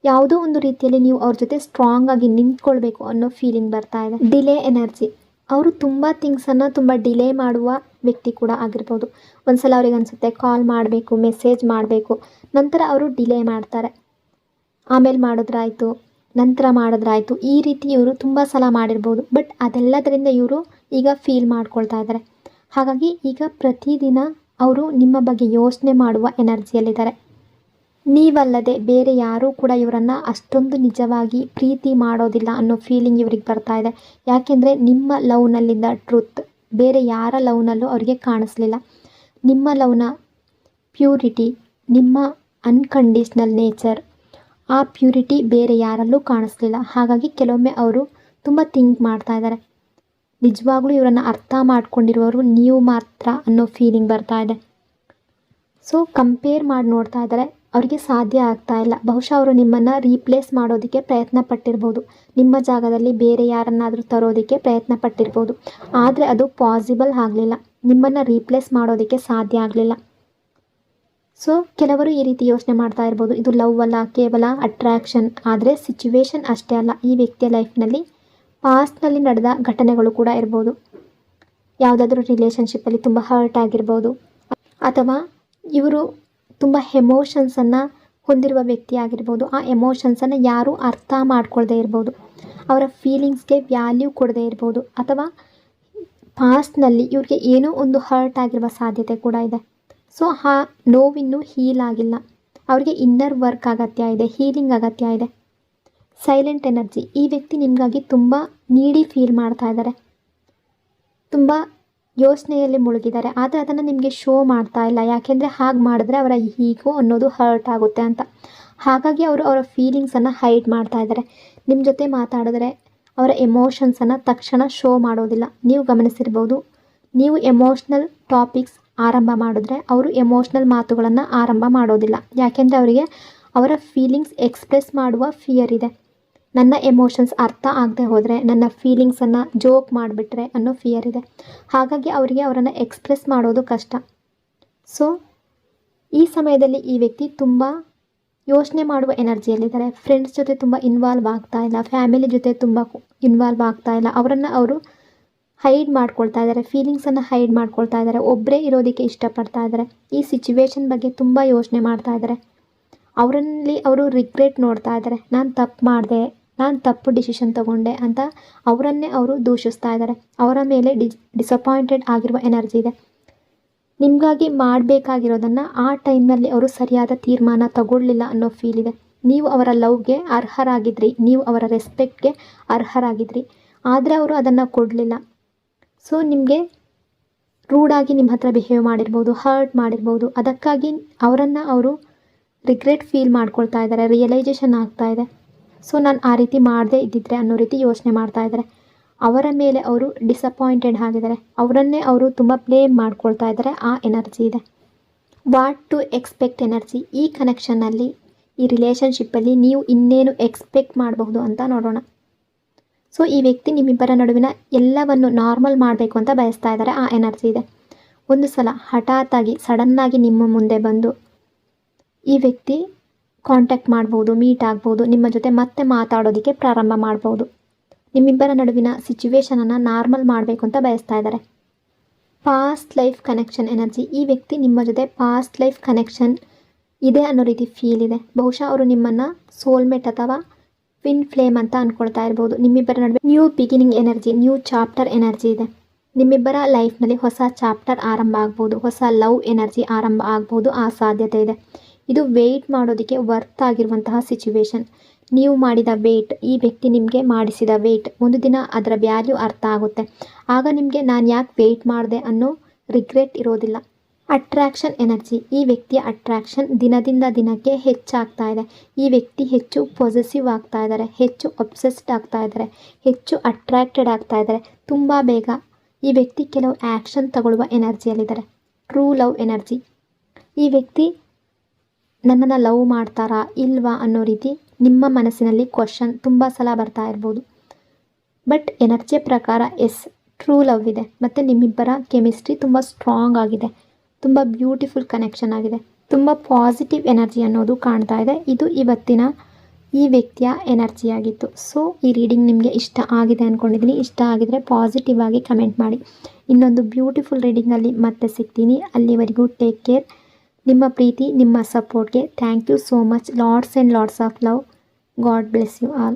ಯಾವುದೋ ಒಂದು ರೀತಿಯಲ್ಲಿ ನೀವು ಅವ್ರ ಜೊತೆ ಸ್ಟ್ರಾಂಗ್ ಆಗಿ ನಿಂತ್ಕೊಳ್ಬೇಕು ಅನ್ನೋ ಫೀಲಿಂಗ್ ಬರ್ತಾ ಇದೆ. Delay energy. ಅವರು ತುಂಬ ಥಿಂಗ್ಸನ್ನು ತುಂಬ ಡಿಲೇ ಮಾಡುವ ವ್ಯಕ್ತಿ ಕೂಡ ಆಗಿರ್ಬೋದು. ಒಂದು ಸಲ ಅವ್ರಿಗೆ ಅನಿಸುತ್ತೆ ಕಾಲ್ ಮಾಡಬೇಕು, ಮೆಸೇಜ್ ಮಾಡಬೇಕು, ನಂತರ ಅವರು ಡಿಲೇ ಮಾಡ್ತಾರೆ. ಆಮೇಲೆ ಮಾಡಿದ್ರಾಯ್ತು, ನಂತರ ಮಾಡಿದ್ರಾಯ್ತು, ಈ ರೀತಿ ಇವರು ತುಂಬ ಸಲ ಮಾಡಿರ್ಬೋದು. ಬಟ್ ಅದೆಲ್ಲದರಿಂದ ಇವರು ಈಗ ಫೀಲ್ ಮಾಡ್ಕೊಳ್ತಾ ಇದ್ದಾರೆ. ಹಾಗಾಗಿ ಈಗ ಪ್ರತಿದಿನ ಅವರು ನಿಮ್ಮ ಬಗ್ಗೆ ಯೋಚನೆ ಮಾಡುವ ಎನರ್ಜಿಯಲ್ಲಿದ್ದಾರೆ. ನೀವಲ್ಲದೆ ಬೇರೆ ಯಾರೂ ಕೂಡ ಇವರನ್ನು ಅಷ್ಟೊಂದು ನಿಜವಾಗಿ ಪ್ರೀತಿ ಮಾಡೋದಿಲ್ಲ ಅನ್ನೋ ಫೀಲಿಂಗ್ ಇವ್ರಿಗೆ ಬರ್ತಾ ಇದೆ. ಯಾಕೆಂದರೆ ನಿಮ್ಮ ಲವ್ನಲ್ಲಿದ್ದ ಟ್ರುತ್ ಬೇರೆ ಯಾರ ಲವ್ನಲ್ಲೂ ಅವರಿಗೆ ಕಾಣಿಸ್ಲಿಲ್ಲ. ನಿಮ್ಮ ಲವ್ನ ಪ್ಯೂರಿಟಿ, ನಿಮ್ಮ ಅನ್ಕಂಡೀಷ್ನಲ್ ನೇಚರ್, ಆ ಪ್ಯೂರಿಟಿ ಬೇರೆ ಯಾರಲ್ಲೂ ಕಾಣಿಸ್ಲಿಲ್ಲ. ಹಾಗಾಗಿ ಕೆಲವೊಮ್ಮೆ ಅವರು ತುಂಬ ಥಿಂಕ್ ಮಾಡ್ತಾ ಇದ್ದಾರೆ. ನಿಜವಾಗ್ಲೂ ಇವರನ್ನು ಅರ್ಥ ಮಾಡ್ಕೊಂಡಿರುವವರು ನೀವು ಮಾತ್ರ ಅನ್ನೋ ಫೀಲಿಂಗ್ ಬರ್ತಾ ಇದೆ. ಸೊ ಕಂಪೇರ್ ಮಾಡಿ ನೋಡ್ತಾ ಇದ್ದಾರೆ. ಅವರಿಗೆ ಸಾಧ್ಯ ಆಗ್ತಾ ಇಲ್ಲ. ಬಹುಶಃ ಅವರು ನಿಮ್ಮನ್ನು ರೀಪ್ಲೇಸ್ ಮಾಡೋದಕ್ಕೆ ಪ್ರಯತ್ನ ಪಟ್ಟಿರ್ಬೋದು. ನಿಮ್ಮ ಜಾಗದಲ್ಲಿ ಬೇರೆ ಯಾರನ್ನಾದರೂ ತರೋದಕ್ಕೆ ಪ್ರಯತ್ನ ಪಟ್ಟಿರ್ಬೋದು. ಆದರೆ ಅದು ಪಾಸಿಬಲ್ ಆಗಲಿಲ್ಲ. ನಿಮ್ಮನ್ನು ರೀಪ್ಲೇಸ್ ಮಾಡೋದಕ್ಕೆ ಸಾಧ್ಯ ಆಗಲಿಲ್ಲ. ಸೊ ಕೆಲವರು ಈ ರೀತಿ ಯೋಚನೆ ಮಾಡ್ತಾ ಇರ್ಬೋದು, ಇದು ಲವ್ ಅಲ್ಲ, ಕೇವಲ ಅಟ್ರಾಕ್ಷನ್. ಆದರೆ ಸಿಚುವೇಶನ್ ಅಷ್ಟೇ ಅಲ್ಲ, ಈ ವ್ಯಕ್ತಿಯ ಲೈಫ್ನಲ್ಲಿ ಪಾಸ್ಟ್ನಲ್ಲಿ ನಡೆದ ಘಟನೆಗಳು ಕೂಡ ಇರ್ಬೋದು. ಯಾವುದಾದ್ರೂ ರಿಲೇಷನ್ಶಿಪ್ಪಲ್ಲಿ ತುಂಬ ಹರ್ಟ್ ಆಗಿರ್ಬೋದು, ಅಥವಾ ಇವರು ತುಂಬ ಎಮೋಷನ್ಸನ್ನು ಹೊಂದಿರುವ ವ್ಯಕ್ತಿ ಆಗಿರ್ಬೋದು. ಆ ಎಮೋಷನ್ಸನ್ನು ಯಾರೂ ಅರ್ಥ ಮಾಡ್ಕೊಳ್ದೇ ಇರ್ಬೋದು, ಅವರ ಫೀಲಿಂಗ್ಸ್ಗೆ ವ್ಯಾಲ್ಯೂ ಕೊಡದೇ ಇರ್ಬೋದು, ಅಥವಾ ಪಾಸ್ಟ್ನಲ್ಲಿ ಇವ್ರಿಗೆ ಏನೋ ಒಂದು ಹರ್ಟ್ ಆಗಿರುವ ಸಾಧ್ಯತೆ ಕೂಡ ಇದೆ. ಸೊ ಆ ನೋವಿನ್ನೂ ಹೀಲ್ ಆಗಿಲ್ಲ, ಅವ್ರಿಗೆ ಇನ್ನರ್ ವರ್ಕ್ ಅಗತ್ಯ ಇದೆ, ಹೀಲಿಂಗ್ ಅಗತ್ಯ ಇದೆ. ಸೈಲೆಂಟ್ ಎನರ್ಜಿ, ಈ ವ್ಯಕ್ತಿ ನಿಮಗಾಗಿ ತುಂಬ ನೀಡಿ ಫೀಲ್ ಮಾಡ್ತಾ ಇದ್ದಾರೆ, ತುಂಬ ಯೋಚನೆಯಲ್ಲಿ ಮುಳುಗಿದ್ದಾರೆ. ಆದರೆ ಅದನ್ನು ನಿಮಗೆ ಶೋ ಮಾಡ್ತಾ ಇಲ್ಲ, ಯಾಕೆಂದರೆ ಹಾಗೆ ಮಾಡಿದ್ರೆ ಅವರ ಈಗೋ ಅನ್ನೋದು ಹರ್ಟ್ ಆಗುತ್ತೆ ಅಂತ. ಹಾಗಾಗಿ ಅವರು ಅವರ ಫೀಲಿಂಗ್ಸನ್ನು ಹೈಡ್ ಮಾಡ್ತಾ ಇದ್ದಾರೆ. ನಿಮ್ಮ ಜೊತೆ ಮಾತಾಡಿದ್ರೆ ಅವರ ಎಮೋಷನ್ಸನ್ನು ತಕ್ಷಣ ಶೋ ಮಾಡೋದಿಲ್ಲ. ನೀವು ಗಮನಿಸಿರ್ಬೋದು, ನೀವು ಎಮೋಷ್ನಲ್ ಟಾಪಿಕ್ಸ್ ಆರಂಭ ಮಾಡಿದ್ರೆ ಅವರು ಎಮೋಷ್ನಲ್ ಮಾತುಗಳನ್ನು ಆರಂಭ ಮಾಡೋದಿಲ್ಲ, ಯಾಕೆಂದರೆ ಅವರಿಗೆ ಅವರ ಫೀಲಿಂಗ್ಸ್ ಎಕ್ಸ್ಪ್ರೆಸ್ ಮಾಡುವ ಫಿಯರ್ ಇದೆ. ನನ್ನ ಎಮೋಷನ್ಸ್ ಅರ್ಥ ಆಗದೆ ಹೋದರೆ, ನನ್ನ ಫೀಲಿಂಗ್ಸನ್ನು ಜೋಕ್ ಮಾಡಿಬಿಟ್ರೆ ಅನ್ನೋ ಫಿಯರ್ ಇದೆ. ಹಾಗಾಗಿ ಅವರಿಗೆ ಅವರನ್ನು ಎಕ್ಸ್ಪ್ರೆಸ್ ಮಾಡೋದು ಕಷ್ಟ. ಸೊ ಈ ಸಮಯದಲ್ಲಿ ಈ ವ್ಯಕ್ತಿ ತುಂಬ ಯೋಚನೆ ಮಾಡುವ ಎನರ್ಜಿಯಲ್ಲಿದ್ದಾರೆ. ಫ್ರೆಂಡ್ಸ್ ಜೊತೆ ತುಂಬ ಇನ್ವಾಲ್ವ್ ಆಗ್ತಾ ಇಲ್ಲ, ಫ್ಯಾಮಿಲಿ ಜೊತೆ ತುಂಬ ಇನ್ವಾಲ್ವ್ ಆಗ್ತಾ ಇಲ್ಲ. ಅವರನ್ನು ಅವರು ಹೈಡ್ ಮಾಡ್ಕೊಳ್ತಾ ಇದ್ದಾರೆ, ಫೀಲಿಂಗ್ಸನ್ನು ಹೈಡ್ ಮಾಡ್ಕೊಳ್ತಾ ಇದ್ದಾರೆ, ಒಬ್ಬರೇ ಇರೋದಕ್ಕೆ ಇಷ್ಟಪಡ್ತಾ ಇದ್ದಾರೆ. ಈ ಸಿಚುವೇಶನ್ ಬಗ್ಗೆ ತುಂಬ ಯೋಚನೆ ಮಾಡ್ತಾ ಇದ್ದಾರೆ. ಅವರಲ್ಲಿ ಅವರು ರಿಗ್ರೆಟ್ ನೋಡ್ತಾ ಇದ್ದಾರೆ, ನಾನು ತಪ್ಪು ಮಾಡಿದೆ, ನಾನು ತಪ್ಪು ಡಿಸಿಷನ್ ತಗೊಂಡೆ ಅಂತ ಅವರನ್ನೇ ಅವರು ದೂಷಿಸ್ತಾ ಇದ್ದಾರೆ. ಅವರ ಮೇಲೆ ಡಿಸಪಾಯಿಂಟೆಡ್ ಆಗಿರುವ ಎನರ್ಜಿ ಇದೆ. ನಿಮಗಾಗಿ ಮಾಡಬೇಕಾಗಿರೋದನ್ನು ಆ ಟೈಮ್ನಲ್ಲಿ ಅವರು ಸರಿಯಾದ ತೀರ್ಮಾನ ತಗೊಳ್ಳಿಲ್ಲ ಅನ್ನೋ ಫೀಲ್ ಇದೆ. ನೀವು ಅವರ ಲವ್ಗೆ ಅರ್ಹರಾಗಿದ್ರಿ, ನೀವು ಅವರ ರೆಸ್ಪೆಕ್ಟ್ಗೆ ಅರ್ಹರಾಗಿದ್ರಿ, ಆದರೆ ಅವರು ಅದನ್ನು ಕೊಡಲಿಲ್ಲ. ಸೊ ನಿಮಗೆ ರೂಡಾಗಿ ನಿಮ್ಮ ಹತ್ರ ಬಿಹೇವ್ ಮಾಡಿರ್ಬೋದು, ಹರ್ಟ್ ಮಾಡಿರ್ಬೋದು. ಅದಕ್ಕಾಗಿ ಅವರನ್ನು ಅವರು ರಿಗ್ರೆಟ್ ಫೀಲ್ ಮಾಡ್ಕೊಳ್ತಾ ಇದ್ದಾರೆ, ರಿಯಲೈಸೇಷನ್ ಆಗ್ತಾ ಇದೆ. ಸೊ ನಾನು ಆ ರೀತಿ ಮಾಡದೇ ಇದ್ದಿದ್ರೆ ಅನ್ನೋ ರೀತಿ ಯೋಚನೆ ಮಾಡ್ತಾ ಇದ್ದಾರೆ. ಅವರ ಮೇಲೆ ಅವರು ಡಿಸಪಾಯಿಂಟೆಡ್ ಆಗಿದ್ದಾರೆ, ಅವರನ್ನೇ ಅವರು ತುಂಬ ಬ್ಲೇಮ್ ಮಾಡ್ಕೊಳ್ತಾ ಇದ್ದಾರೆ. ಆ ಎನರ್ಜಿ ಇದೆ. ವಾಟ್ ಟು ಎಕ್ಸ್ಪೆಕ್ಟ್ ಎನರ್ಜಿ, ಈ ಕನೆಕ್ಷನ್ನಲ್ಲಿ, ಈ ರಿಲೇಷನ್ಶಿಪ್ಪಲ್ಲಿ ನೀವು ಇನ್ನೇನು ಎಕ್ಸ್ಪೆಕ್ಟ್ ಮಾಡಬಹುದು ಅಂತ ನೋಡೋಣ. ಸೊ ಈ ವ್ಯಕ್ತಿ ನಿಮ್ಮಿಬ್ಬರ ನಡುವಿನ ಎಲ್ಲವನ್ನು ನಾರ್ಮಲ್ ಮಾಡಬೇಕು ಅಂತ ಬಯಸ್ತಾ ಇದ್ದಾರೆ. ಆ ಎನರ್ಜಿ ಇದೆ. ಒಂದು ಸಲ ಹಠಾತ್ತಾಗಿ ಸಡನ್ನಾಗಿ ನಿಮ್ಮ ಮುಂದೆ ಬಂದು ಈ ವ್ಯಕ್ತಿ ಕಾಂಟ್ಯಾಕ್ಟ್ ಮಾಡ್ಬೋದು, ಮೀಟ್ ಆಗ್ಬೋದು, ನಿಮ್ಮ ಜೊತೆ ಮತ್ತೆ ಮಾತಾಡೋದಕ್ಕೆ ಪ್ರಾರಂಭ ಮಾಡ್ಬೋದು. ನಿಮ್ಮಿಬ್ಬರ ನಡುವಿನ ಸಿಚುವೇಶನನ್ನು ನಾರ್ಮಲ್ ಮಾಡಬೇಕು ಅಂತ ಬಯಸ್ತಾ ಇದ್ದಾರೆ. ಪಾಸ್ಟ್ ಲೈಫ್ ಕನೆಕ್ಷನ್ ಎನರ್ಜಿ, ಈ ವ್ಯಕ್ತಿ ನಿಮ್ಮ ಜೊತೆ ಪಾಸ್ಟ್ ಲೈಫ್ ಕನೆಕ್ಷನ್ ಇದೆ ಅನ್ನೋ ರೀತಿ ಫೀಲ್ ಇದೆ. ಬಹುಶಃ ಅವರು ನಿಮ್ಮನ್ನು ಸೋಲ್ಮೇಟ್ ಅಥವಾ ಟ್ವಿನ್ ಫ್ಲೇಮ್ ಅಂತ ಅಂದ್ಕೊಳ್ತಾ ಇರ್ಬೋದು. ನಿಮ್ಮಿಬ್ಬರ ನಡುವೆ new beginning energy, new chapter energy ಇದೆ. ನಿಮ್ಮಿಬ್ಬರ ಲೈಫ್ನಲ್ಲಿ ಹೊಸ ಚಾಪ್ಟರ್ ಆರಂಭ ಆಗ್ಬೋದು, ಹೊಸ ಲವ್ ಎನರ್ಜಿ ಆರಂಭ ಆಗ್ಬೋದು, ಆ ಸಾಧ್ಯತೆ ಇದೆ. ಇದು ವೆಯ್ಟ್ ಮಾಡೋದಕ್ಕೆ ವರ್ತ್ ಆಗಿರುವಂತಹ ಸಿಚುವೇಶನ್. ನೀವು ಮಾಡಿದ ವೆಯ್ಟ್, ಈ ವ್ಯಕ್ತಿ ನಿಮಗೆ ಮಾಡಿಸಿದ ವೆಯ್ಟ್, ಒಂದು ದಿನ ಅದರ ವ್ಯಾಲ್ಯೂ ಅರ್ಥ ಆಗುತ್ತೆ. ಆಗ ನಿಮಗೆ ನಾನು ಯಾಕೆ ವೆಯ್ಟ್ ಮಾಡಿದೆ ಅನ್ನೋ ರಿಗ್ರೆಟ್ ಇರೋದಿಲ್ಲ. ಅಟ್ರಾಕ್ಷನ್ ಎನರ್ಜಿ, ಈ ವ್ಯಕ್ತಿಯ ಅಟ್ರಾಕ್ಷನ್ ದಿನದಿಂದ ದಿನಕ್ಕೆ ಹೆಚ್ಚಾಗ್ತಾ ಇದೆ. ಈ ವ್ಯಕ್ತಿ ಹೆಚ್ಚು ಪೊಸೆಸಿವ್ ಆಗ್ತಾ ಇದ್ದಾರೆ, ಹೆಚ್ಚು ಅಬ್ಸೆಸ್ಡ್ ಆಗ್ತಾ ಇದ್ದಾರೆ, ಹೆಚ್ಚು ಅಟ್ರಾಕ್ಟೆಡ್ ಆಗ್ತಾ ಇದ್ದಾರೆ. ತುಂಬ ಬೇಗ ಈ ವ್ಯಕ್ತಿ ಕೆಲವು ಆ್ಯಕ್ಷನ್ ತಗೊಳ್ಳುವ ಎನರ್ಜಿಯಲ್ಲಿದ್ದಾರೆ. ಟ್ರೂ ಲವ್ ಎನರ್ಜಿ, ಈ ವ್ಯಕ್ತಿ ನನ್ನನ್ನು ಲವ್ ಮಾಡ್ತಾರಾ ಇಲ್ವಾ ಅನ್ನೋ ರೀತಿ ನಿಮ್ಮ ಮನಸ್ಸಿನಲ್ಲಿ ಕ್ವಶನ್ ತುಂಬ ಸಲ ಬರ್ತಾ ಇರ್ಬೋದು. ಬಟ್ ಎನರ್ಜಿಯ ಪ್ರಕಾರ ಎಸ್, ಟ್ರೂ ಲವ್ ಇದೆ ಮತ್ತು ನಿಮ್ಮಿಬ್ಬರ ಕೆಮಿಸ್ಟ್ರಿ ತುಂಬ ಸ್ಟ್ರಾಂಗ್ ಆಗಿದೆ, ತುಂಬ ಬ್ಯೂಟಿಫುಲ್ ಕನೆಕ್ಷನ್ ಆಗಿದೆ, ತುಂಬ ಪಾಸಿಟಿವ್ ಎನರ್ಜಿ ಅನ್ನೋದು ಕಾಣ್ತಾ ಇದೆ. ಇದು ಇವತ್ತಿನ ಈ ವ್ಯಕ್ತಿಯ ಎನರ್ಜಿ ಆಗಿತ್ತು. ಸೊ ಈ ರೀಡಿಂಗ್ ನಿಮಗೆ ಇಷ್ಟ ಆಗಿದೆ ಅಂದ್ಕೊಂಡಿದ್ದೀನಿ. ಇಷ್ಟ ಆಗಿದರೆ ಪಾಸಿಟಿವ್ ಆಗಿ ಕಮೆಂಟ್ ಮಾಡಿ. ಇನ್ನೊಂದು ಬ್ಯೂಟಿಫುಲ್ ರೀಡಿಂಗಲ್ಲಿ ಮತ್ತೆ ಸಿಗ್ತೀನಿ. ಅಲ್ಲಿವರೆಗೂ ಟೇಕ್ ಕೇರ್. ನಿಮ್ಮ ಪ್ರೀತಿ, ನಿಮ್ಮ ಸಪೋರ್ಟ್ಗೆ thank you so much. Lots and lots of love. God bless you all.